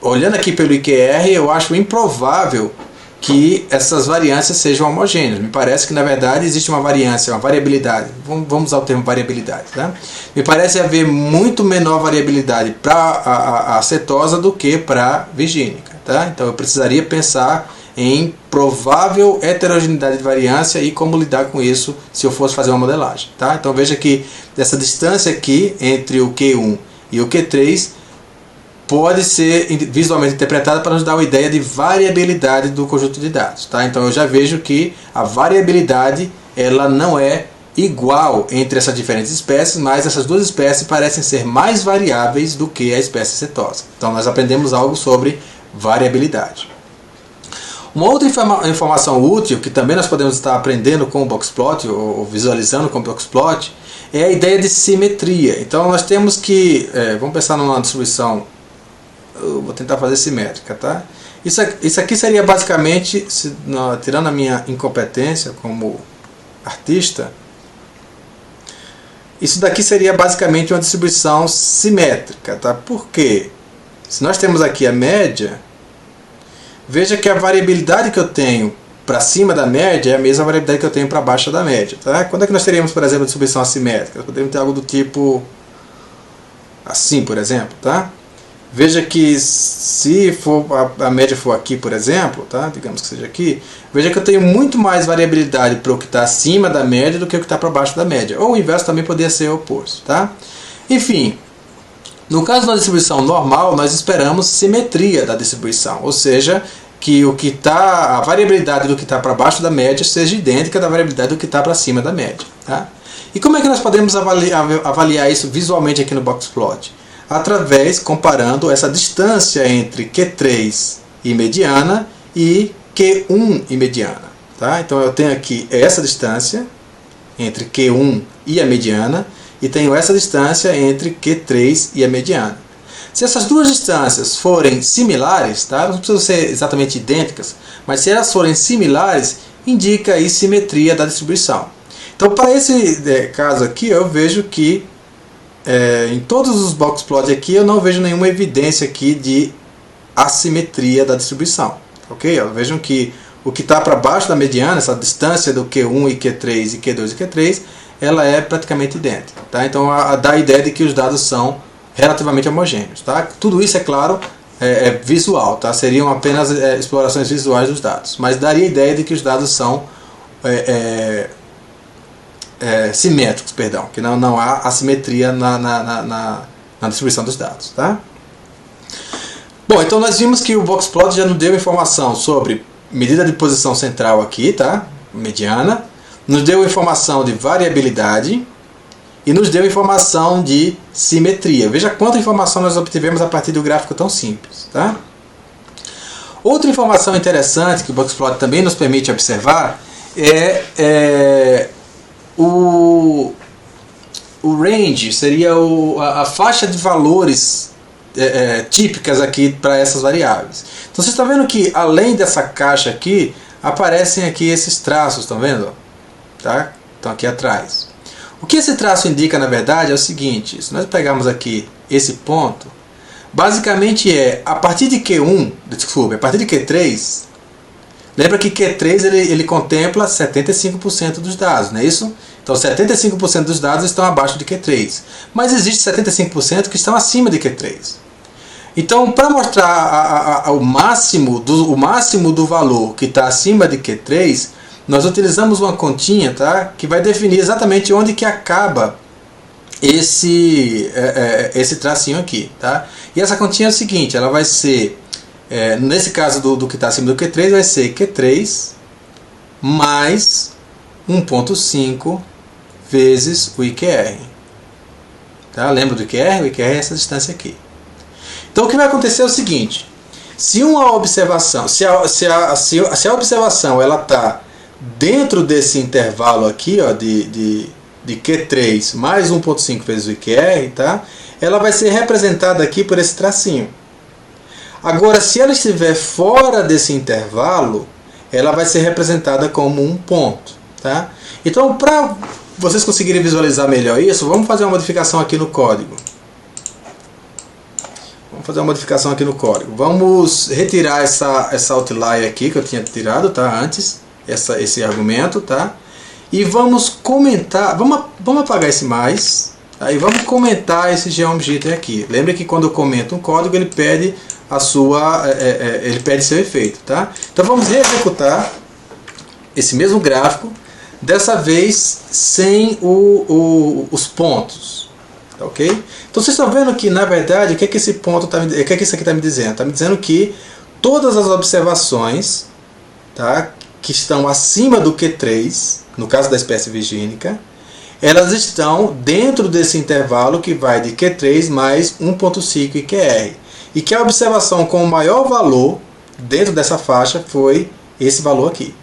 olhando aqui pelo IQR, eu acho improvável que essas variâncias sejam homogêneas. Me parece que, na verdade, existe uma variância, uma variabilidade. Vamos usar o termo variabilidade. Tá? Me parece haver muito menor variabilidade para a setosa do que para a virgínica. Tá? Então, eu precisaria pensar em provável heterogeneidade de variância e como lidar com isso se eu fosse fazer uma modelagem. Tá? Então, veja que essa distância aqui entre o Q1 e o Q3 pode ser visualmente interpretada para nos dar uma ideia de variabilidade do conjunto de dados. Tá? Então eu já vejo que a variabilidade ela não é igual entre essas diferentes espécies, mas essas duas espécies parecem ser mais variáveis do que a espécie setosa. Então nós aprendemos algo sobre variabilidade. Uma outra informação útil que também nós podemos estar aprendendo com o boxplot ou visualizando com o boxplot é a ideia de simetria. Então nós temos que, vamos pensar numa distribuição. Eu vou tentar fazer simétrica, tá? Isso aqui seria basicamente, tirando a minha incompetência como artista, isso daqui seria basicamente uma distribuição simétrica, tá? Por quê? Se nós temos aqui a média, veja que a variabilidade que eu tenho para cima da média é a mesma variabilidade que eu tenho para baixo da média, tá? Quando é que nós teríamos, por exemplo, a distribuição assimétrica? Poderíamos ter algo do tipo assim, por exemplo, tá? Veja que se for a média for aqui, por exemplo, tá? Digamos que seja aqui, veja que eu tenho muito mais variabilidade para o que está acima da média do que o que está para baixo da média. Ou o inverso também poderia ser o oposto. Tá? Enfim, no caso da distribuição normal, nós esperamos simetria da distribuição, ou seja, que a variabilidade do que está para baixo da média seja idêntica da variabilidade do que está para cima da média. Tá? E como é que nós podemos avaliar isso visualmente aqui no boxplot? Através comparando essa distância entre Q3 e mediana e Q1 e mediana. Tá? Então eu tenho aqui essa distância entre Q1 e a mediana e tenho essa distância entre Q3 e a mediana. Se essas duas distâncias forem similares, tá? Não precisam ser exatamente idênticas, mas se elas forem similares, indica aí simetria da distribuição. Então para esse caso aqui eu vejo que em todos os boxplots aqui eu não vejo nenhuma evidência aqui de assimetria da distribuição. Ok? Vejam que o que está para baixo da mediana, essa distância do Q1 e Q3 e Q2 e Q3, ela é praticamente idêntica. Tá? Então dá a ideia de que os dados são relativamente homogêneos. Tá? Tudo isso, é claro, é visual, tá? Seriam apenas explorações visuais dos dados, mas daria a ideia de que os dados são simétricos, perdão, que não há assimetria na distribuição dos dados. Tá? Bom, então nós vimos que o Boxplot já nos deu informação sobre medida de posição central aqui, tá? Mediana, nos deu informação de variabilidade e nos deu informação de simetria. Veja quanta informação nós obtivemos a partir do gráfico tão simples. Tá? Outra informação interessante que o Boxplot também nos permite observar é o range, seria a faixa de valores típicas aqui para essas variáveis. Então você está vendo que além dessa caixa aqui, aparecem aqui esses traços, estão vendo? Tá? Estão aqui atrás. O que esse traço indica, na verdade, é o seguinte: se nós pegarmos aqui esse ponto, basicamente a partir de Q1, desculpa, a partir de Q3, lembra que Q3 ele contempla 75% dos dados, não é isso? Então 75% dos dados estão abaixo de Q3, mas existe 75% que estão acima de Q3. Então, para mostrar o máximo do valor que está acima de Q3, nós utilizamos uma continha, tá? Que vai definir exatamente onde que acaba esse tracinho aqui. Tá? E essa continha é o seguinte, ela vai ser, nesse caso do que está acima do Q3, vai ser Q3 mais 1.5 vezes o IQR. Tá? Lembra do IQR? O IQR é essa distância aqui. Então o que vai acontecer é o seguinte: se uma observação, se a observação ela está dentro desse intervalo aqui, ó, de Q3 mais 1.5 vezes o IQR, tá? Ela vai ser representada aqui por esse tracinho. Agora, se ela estiver fora desse intervalo, ela vai ser representada como um ponto. Tá? Então, para vocês conseguirem visualizar melhor isso, vamos fazer uma modificação aqui no código. Vamos retirar essa outlier aqui que eu tinha tirado, tá? Antes, esse argumento, tá? E vamos comentar, vamos apagar esse mais, tá? E vamos comentar esse geometry aqui. Lembre que quando eu comento um código, ele pede seu efeito, tá? Então vamos reexecutar esse mesmo gráfico, dessa vez sem os pontos. Tá, ok? Então vocês estão vendo que, na verdade, o que é que esse ponto o que é que isso aqui está me dizendo? Está me dizendo que todas as observações, tá, que estão acima do Q3, no caso da espécie virgínica, elas estão dentro desse intervalo que vai de Q3 mais 1.5 IQR. E que a observação com o maior valor dentro dessa faixa foi esse valor aqui.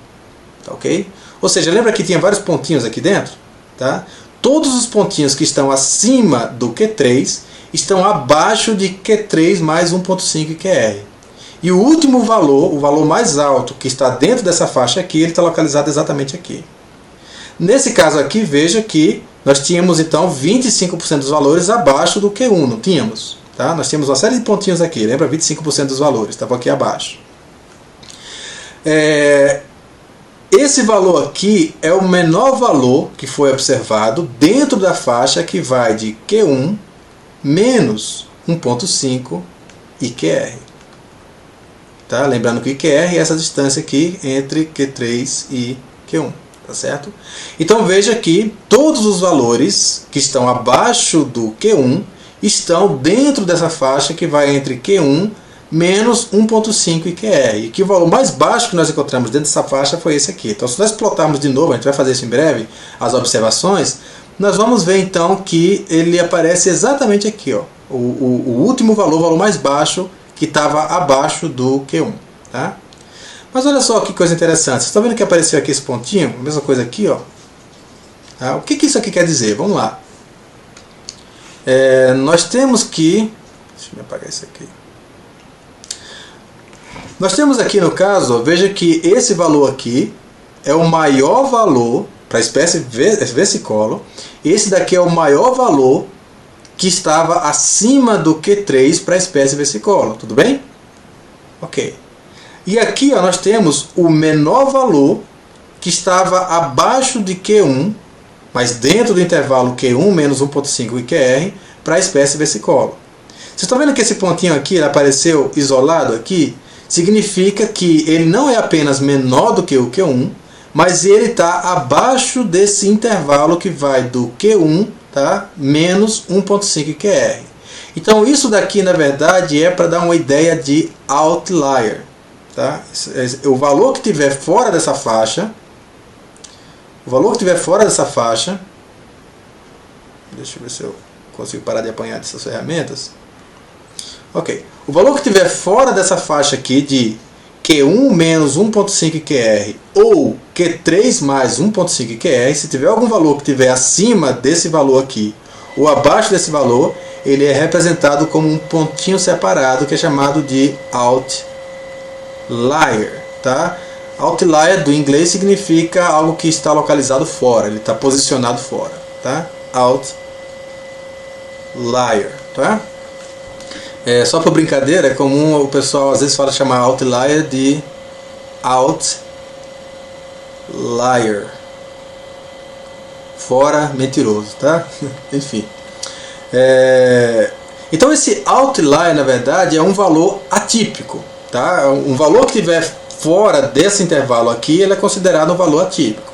Tá, ok? Ou seja, lembra que tinha vários pontinhos aqui dentro? Tá? Todos os pontinhos que estão acima do Q3 estão abaixo de Q3 mais 1.5 IQR. E o último valor, o valor mais alto que está dentro dessa faixa aqui, ele está localizado exatamente aqui. Nesse caso aqui, veja que nós tínhamos então 25% dos valores abaixo do Q1, não tínhamos? Tá? Nós tínhamos uma série de pontinhos aqui, lembra? 25% dos valores, estavam aqui abaixo. Esse valor aqui é o menor valor que foi observado dentro da faixa que vai de Q1 menos 1.5 IQR. Tá? Lembrando que o IQR é essa distância aqui entre Q3 e Q1. Tá certo? Então veja que todos os valores que estão abaixo do Q1 estão dentro dessa faixa que vai entre Q1 menos 1.5 IQR. E que o valor mais baixo que nós encontramos dentro dessa faixa foi esse aqui. Então se nós plotarmos de novo, a gente vai fazer isso em breve, as observações, nós vamos ver então que ele aparece exatamente aqui, ó, o último valor, o valor mais baixo que estava abaixo do Q1. Tá? Mas olha só que coisa interessante. Vocês estão vendo que apareceu aqui esse pontinho? A mesma coisa aqui, ó. Tá? O que isso aqui quer dizer? Vamos lá. Nós temos que... Deixa eu apagar isso aqui. Nós temos aqui no caso, ó, veja que esse valor aqui é o maior valor para a espécie versicolo. Esse daqui é o maior valor que estava acima do Q3 para a espécie versicolo. Tudo bem? Ok. E aqui ó, nós temos o menor valor que estava abaixo de Q1 mas dentro do intervalo Q1 menos 1.5 IQR para a espécie versicolor. Vocês estão vendo que esse pontinho aqui ele apareceu isolado aqui? Significa que ele não é apenas menor do que o Q1, mas ele está abaixo desse intervalo que vai do Q1, tá, menos 1.5 IQR. Então isso daqui na verdade é para dar uma ideia de outlier. Tá? O valor que tiver fora dessa faixa, deixa eu ver se eu consigo parar de apanhar dessas ferramentas. Ok, o valor que tiver fora dessa faixa aqui de Q1 menos 1.5 IQR ou Q3 mais 1.5 IQR, se tiver algum valor que tiver acima desse valor aqui ou abaixo desse valor, ele é representado como um pontinho separado que é chamado de outlier. Tá? Outlier do inglês significa algo que está localizado fora, ele está posicionado fora. Tá? Outlier. Tá? Só por brincadeira, é comum o pessoal às vezes chamar outlier de outlier. Fora mentiroso, tá? Enfim. Então esse outlier na verdade é um valor atípico. Tá? Um valor que estiver fora desse intervalo aqui, ele é considerado um valor atípico.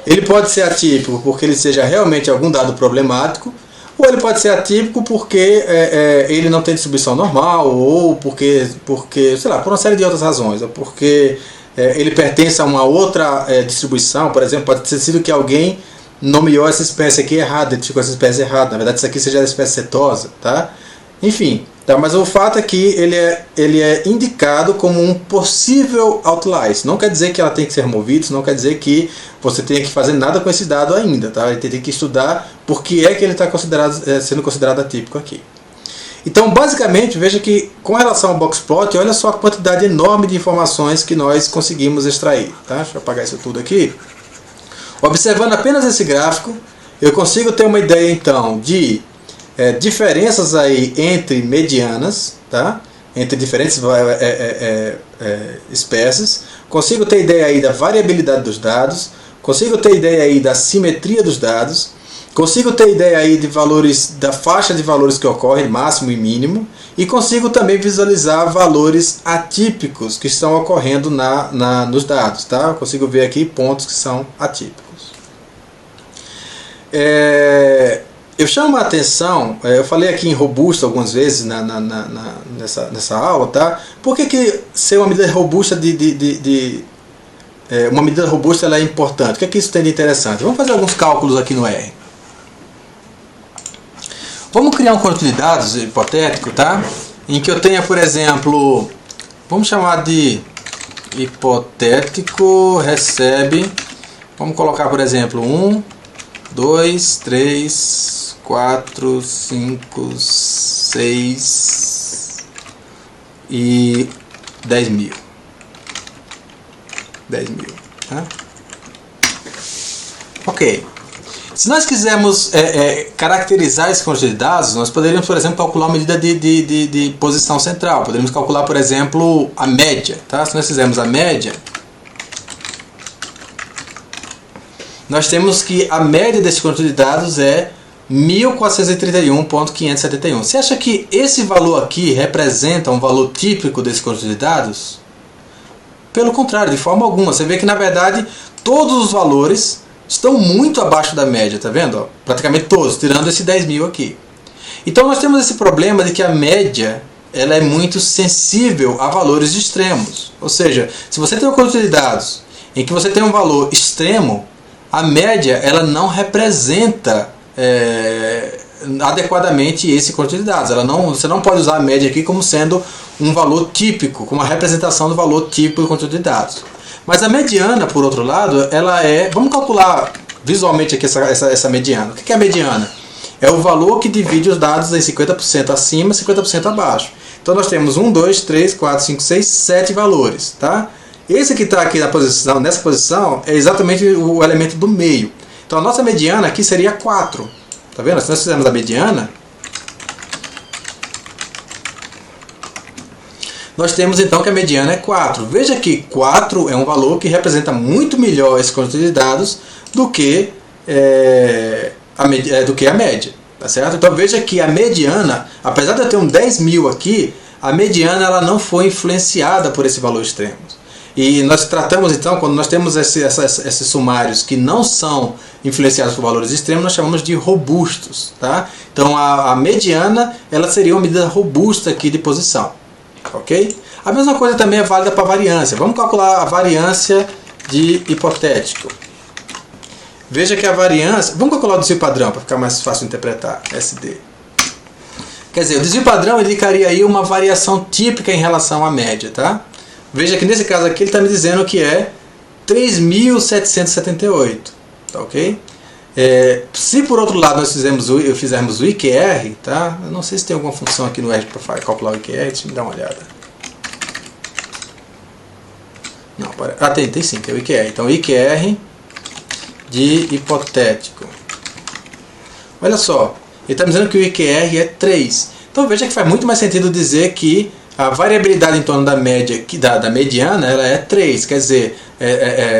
Ele pode ser atípico porque ele seja realmente algum dado problemático, ou ele pode ser atípico porque ele não tem distribuição normal, ou porque sei lá, por uma série de outras razões, ou porque ele pertence a uma outra distribuição. Por exemplo, pode ter sido que alguém nomeou essa espécie aqui errada, identificou essa espécie errada, na verdade isso aqui seja a espécie setosa, tá? Enfim, tá, mas o fato é que ele é indicado como um possível outlier. Isso não quer dizer que ela tem que ser removida, isso não quer dizer que você tenha que fazer nada com esse dado ainda. Tá? Ele tem que estudar por que é que ele está sendo considerado atípico aqui. Então, basicamente, veja que com relação ao boxplot, olha só a quantidade enorme de informações que nós conseguimos extrair. Tá? Deixa eu apagar isso tudo aqui. Observando apenas esse gráfico, eu consigo ter uma ideia então de diferenças aí entre medianas, tá? Entre diferentes espécies. Consigo ter ideia aí da variabilidade dos dados, consigo ter ideia aí da simetria dos dados, consigo ter ideia aí de valores, da faixa de valores que ocorre, máximo e mínimo, e consigo também visualizar valores atípicos que estão ocorrendo nos dados, tá? Consigo ver aqui pontos que são atípicos. Eu chamo a atenção, eu falei aqui em robusto algumas vezes nessa aula, tá? Por que ser uma medida robusta uma medida robusta ela é importante? O que é que isso tem de interessante? Vamos fazer alguns cálculos aqui no R. Vamos criar um conjunto de dados hipotético, tá? Em que eu tenha, por exemplo, vamos chamar de hipotético recebe, vamos colocar, por exemplo, 1, 2, 3, 4, 5, 6 e 10 mil. 10 mil. Tá? Ok. Se nós quisermos caracterizar esse conjunto de dados, nós poderíamos, por exemplo, calcular uma medida de posição central. Poderíamos calcular, por exemplo, a média. Tá? Se nós fizermos a média, nós temos que a média desse conjunto de dados é 1431.571. Você acha que esse valor aqui representa um valor típico desse conjunto de dados? Pelo contrário, de forma alguma. Você vê que, na verdade, todos os valores estão muito abaixo da média, tá vendo? Ó, praticamente todos, tirando esse 10 mil aqui. Então nós temos esse problema de que a média ela é muito sensível a valores extremos. Ou seja, se você tem um conjunto de dados em que você tem um valor extremo, a média ela não representa adequadamente esse conjunto de dados. Você não pode usar a média aqui como sendo um valor típico, como uma representação do valor típico do conjunto de dados. Mas a mediana, por outro lado, ela é... Vamos calcular visualmente aqui essa mediana. O que é a mediana? É o valor que divide os dados em 50% acima e 50% abaixo. Então nós temos 1, 2, 3, 4, 5, 6, 7 valores. Tá? Esse que está aqui nessa posição é exatamente o elemento do meio. Então a nossa mediana aqui seria 4. Tá vendo? Se nós fizermos a mediana, nós temos então que a mediana é 4. Veja que 4 é um valor que representa muito melhor esse conjunto de dados do que do que a média, tá certo? Então veja que a mediana, apesar de eu ter um 10.000 aqui, a mediana ela não foi influenciada por esse valor extremo. E nós tratamos então, quando nós temos esses sumários que não são influenciados por valores extremos, nós chamamos de robustos, tá? Então a mediana ela seria uma medida robusta aqui de posição, ok? A mesma coisa também é válida para a variância. Vamos calcular a variância de hipotético. Veja que a variância... Vamos calcular o desvio padrão para ficar mais fácil de interpretar. SD. Quer dizer, o desvio padrão indicaria aí uma variação típica em relação à média, tá? Veja que nesse caso aqui ele está me dizendo que é 3.778, tá ok? Se por outro lado nós fizermos o IQR, tá? Eu não sei se tem alguma função aqui no R para calcular o IQR, deixa eu dar uma olhada. Não, tem sim, que é o IQR. Então IQR de hipotético. Olha só, ele está me dizendo que o IQR é 3. Então veja que faz muito mais sentido dizer que a variabilidade em torno da média, da mediana, ela é 3. Quer dizer,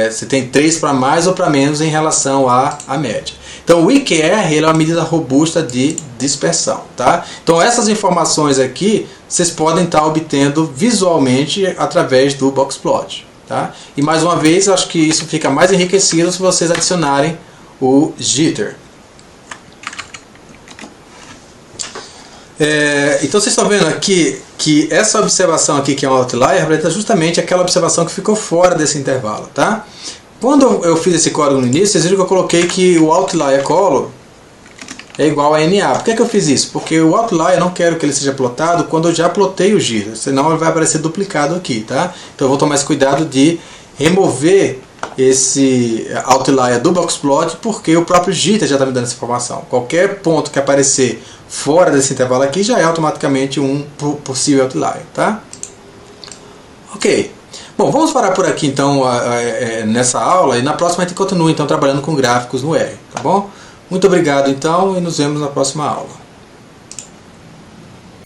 você tem 3 para mais ou para menos em relação à média. Então o IQR ele é uma medida robusta de dispersão. Tá? Então essas informações aqui, vocês podem estar obtendo visualmente através do Boxplot. Tá? E mais uma vez, eu acho que isso fica mais enriquecido se vocês adicionarem o jitter. Então vocês estão vendo aqui que essa observação aqui, que é um outlier, representa justamente aquela observação que ficou fora desse intervalo. Tá? Quando eu fiz esse código no início, vocês viram que eu coloquei que o outlier color é igual a NA. Por que eu fiz isso? Porque o outlier eu não quero que ele seja plotado quando eu já plotei o jitter, senão ele vai aparecer duplicado aqui. Tá? Então eu vou tomar esse cuidado de remover esse outlier do Boxplot, porque o próprio jitter já está me dando essa informação. Qualquer ponto que aparecer fora desse intervalo aqui já é automaticamente um possível outlier. Tá? Ok. Bom, vamos parar por aqui então nessa aula, e na próxima a gente continua então trabalhando com gráficos no R. Tá bom? Muito obrigado então e nos vemos na próxima aula.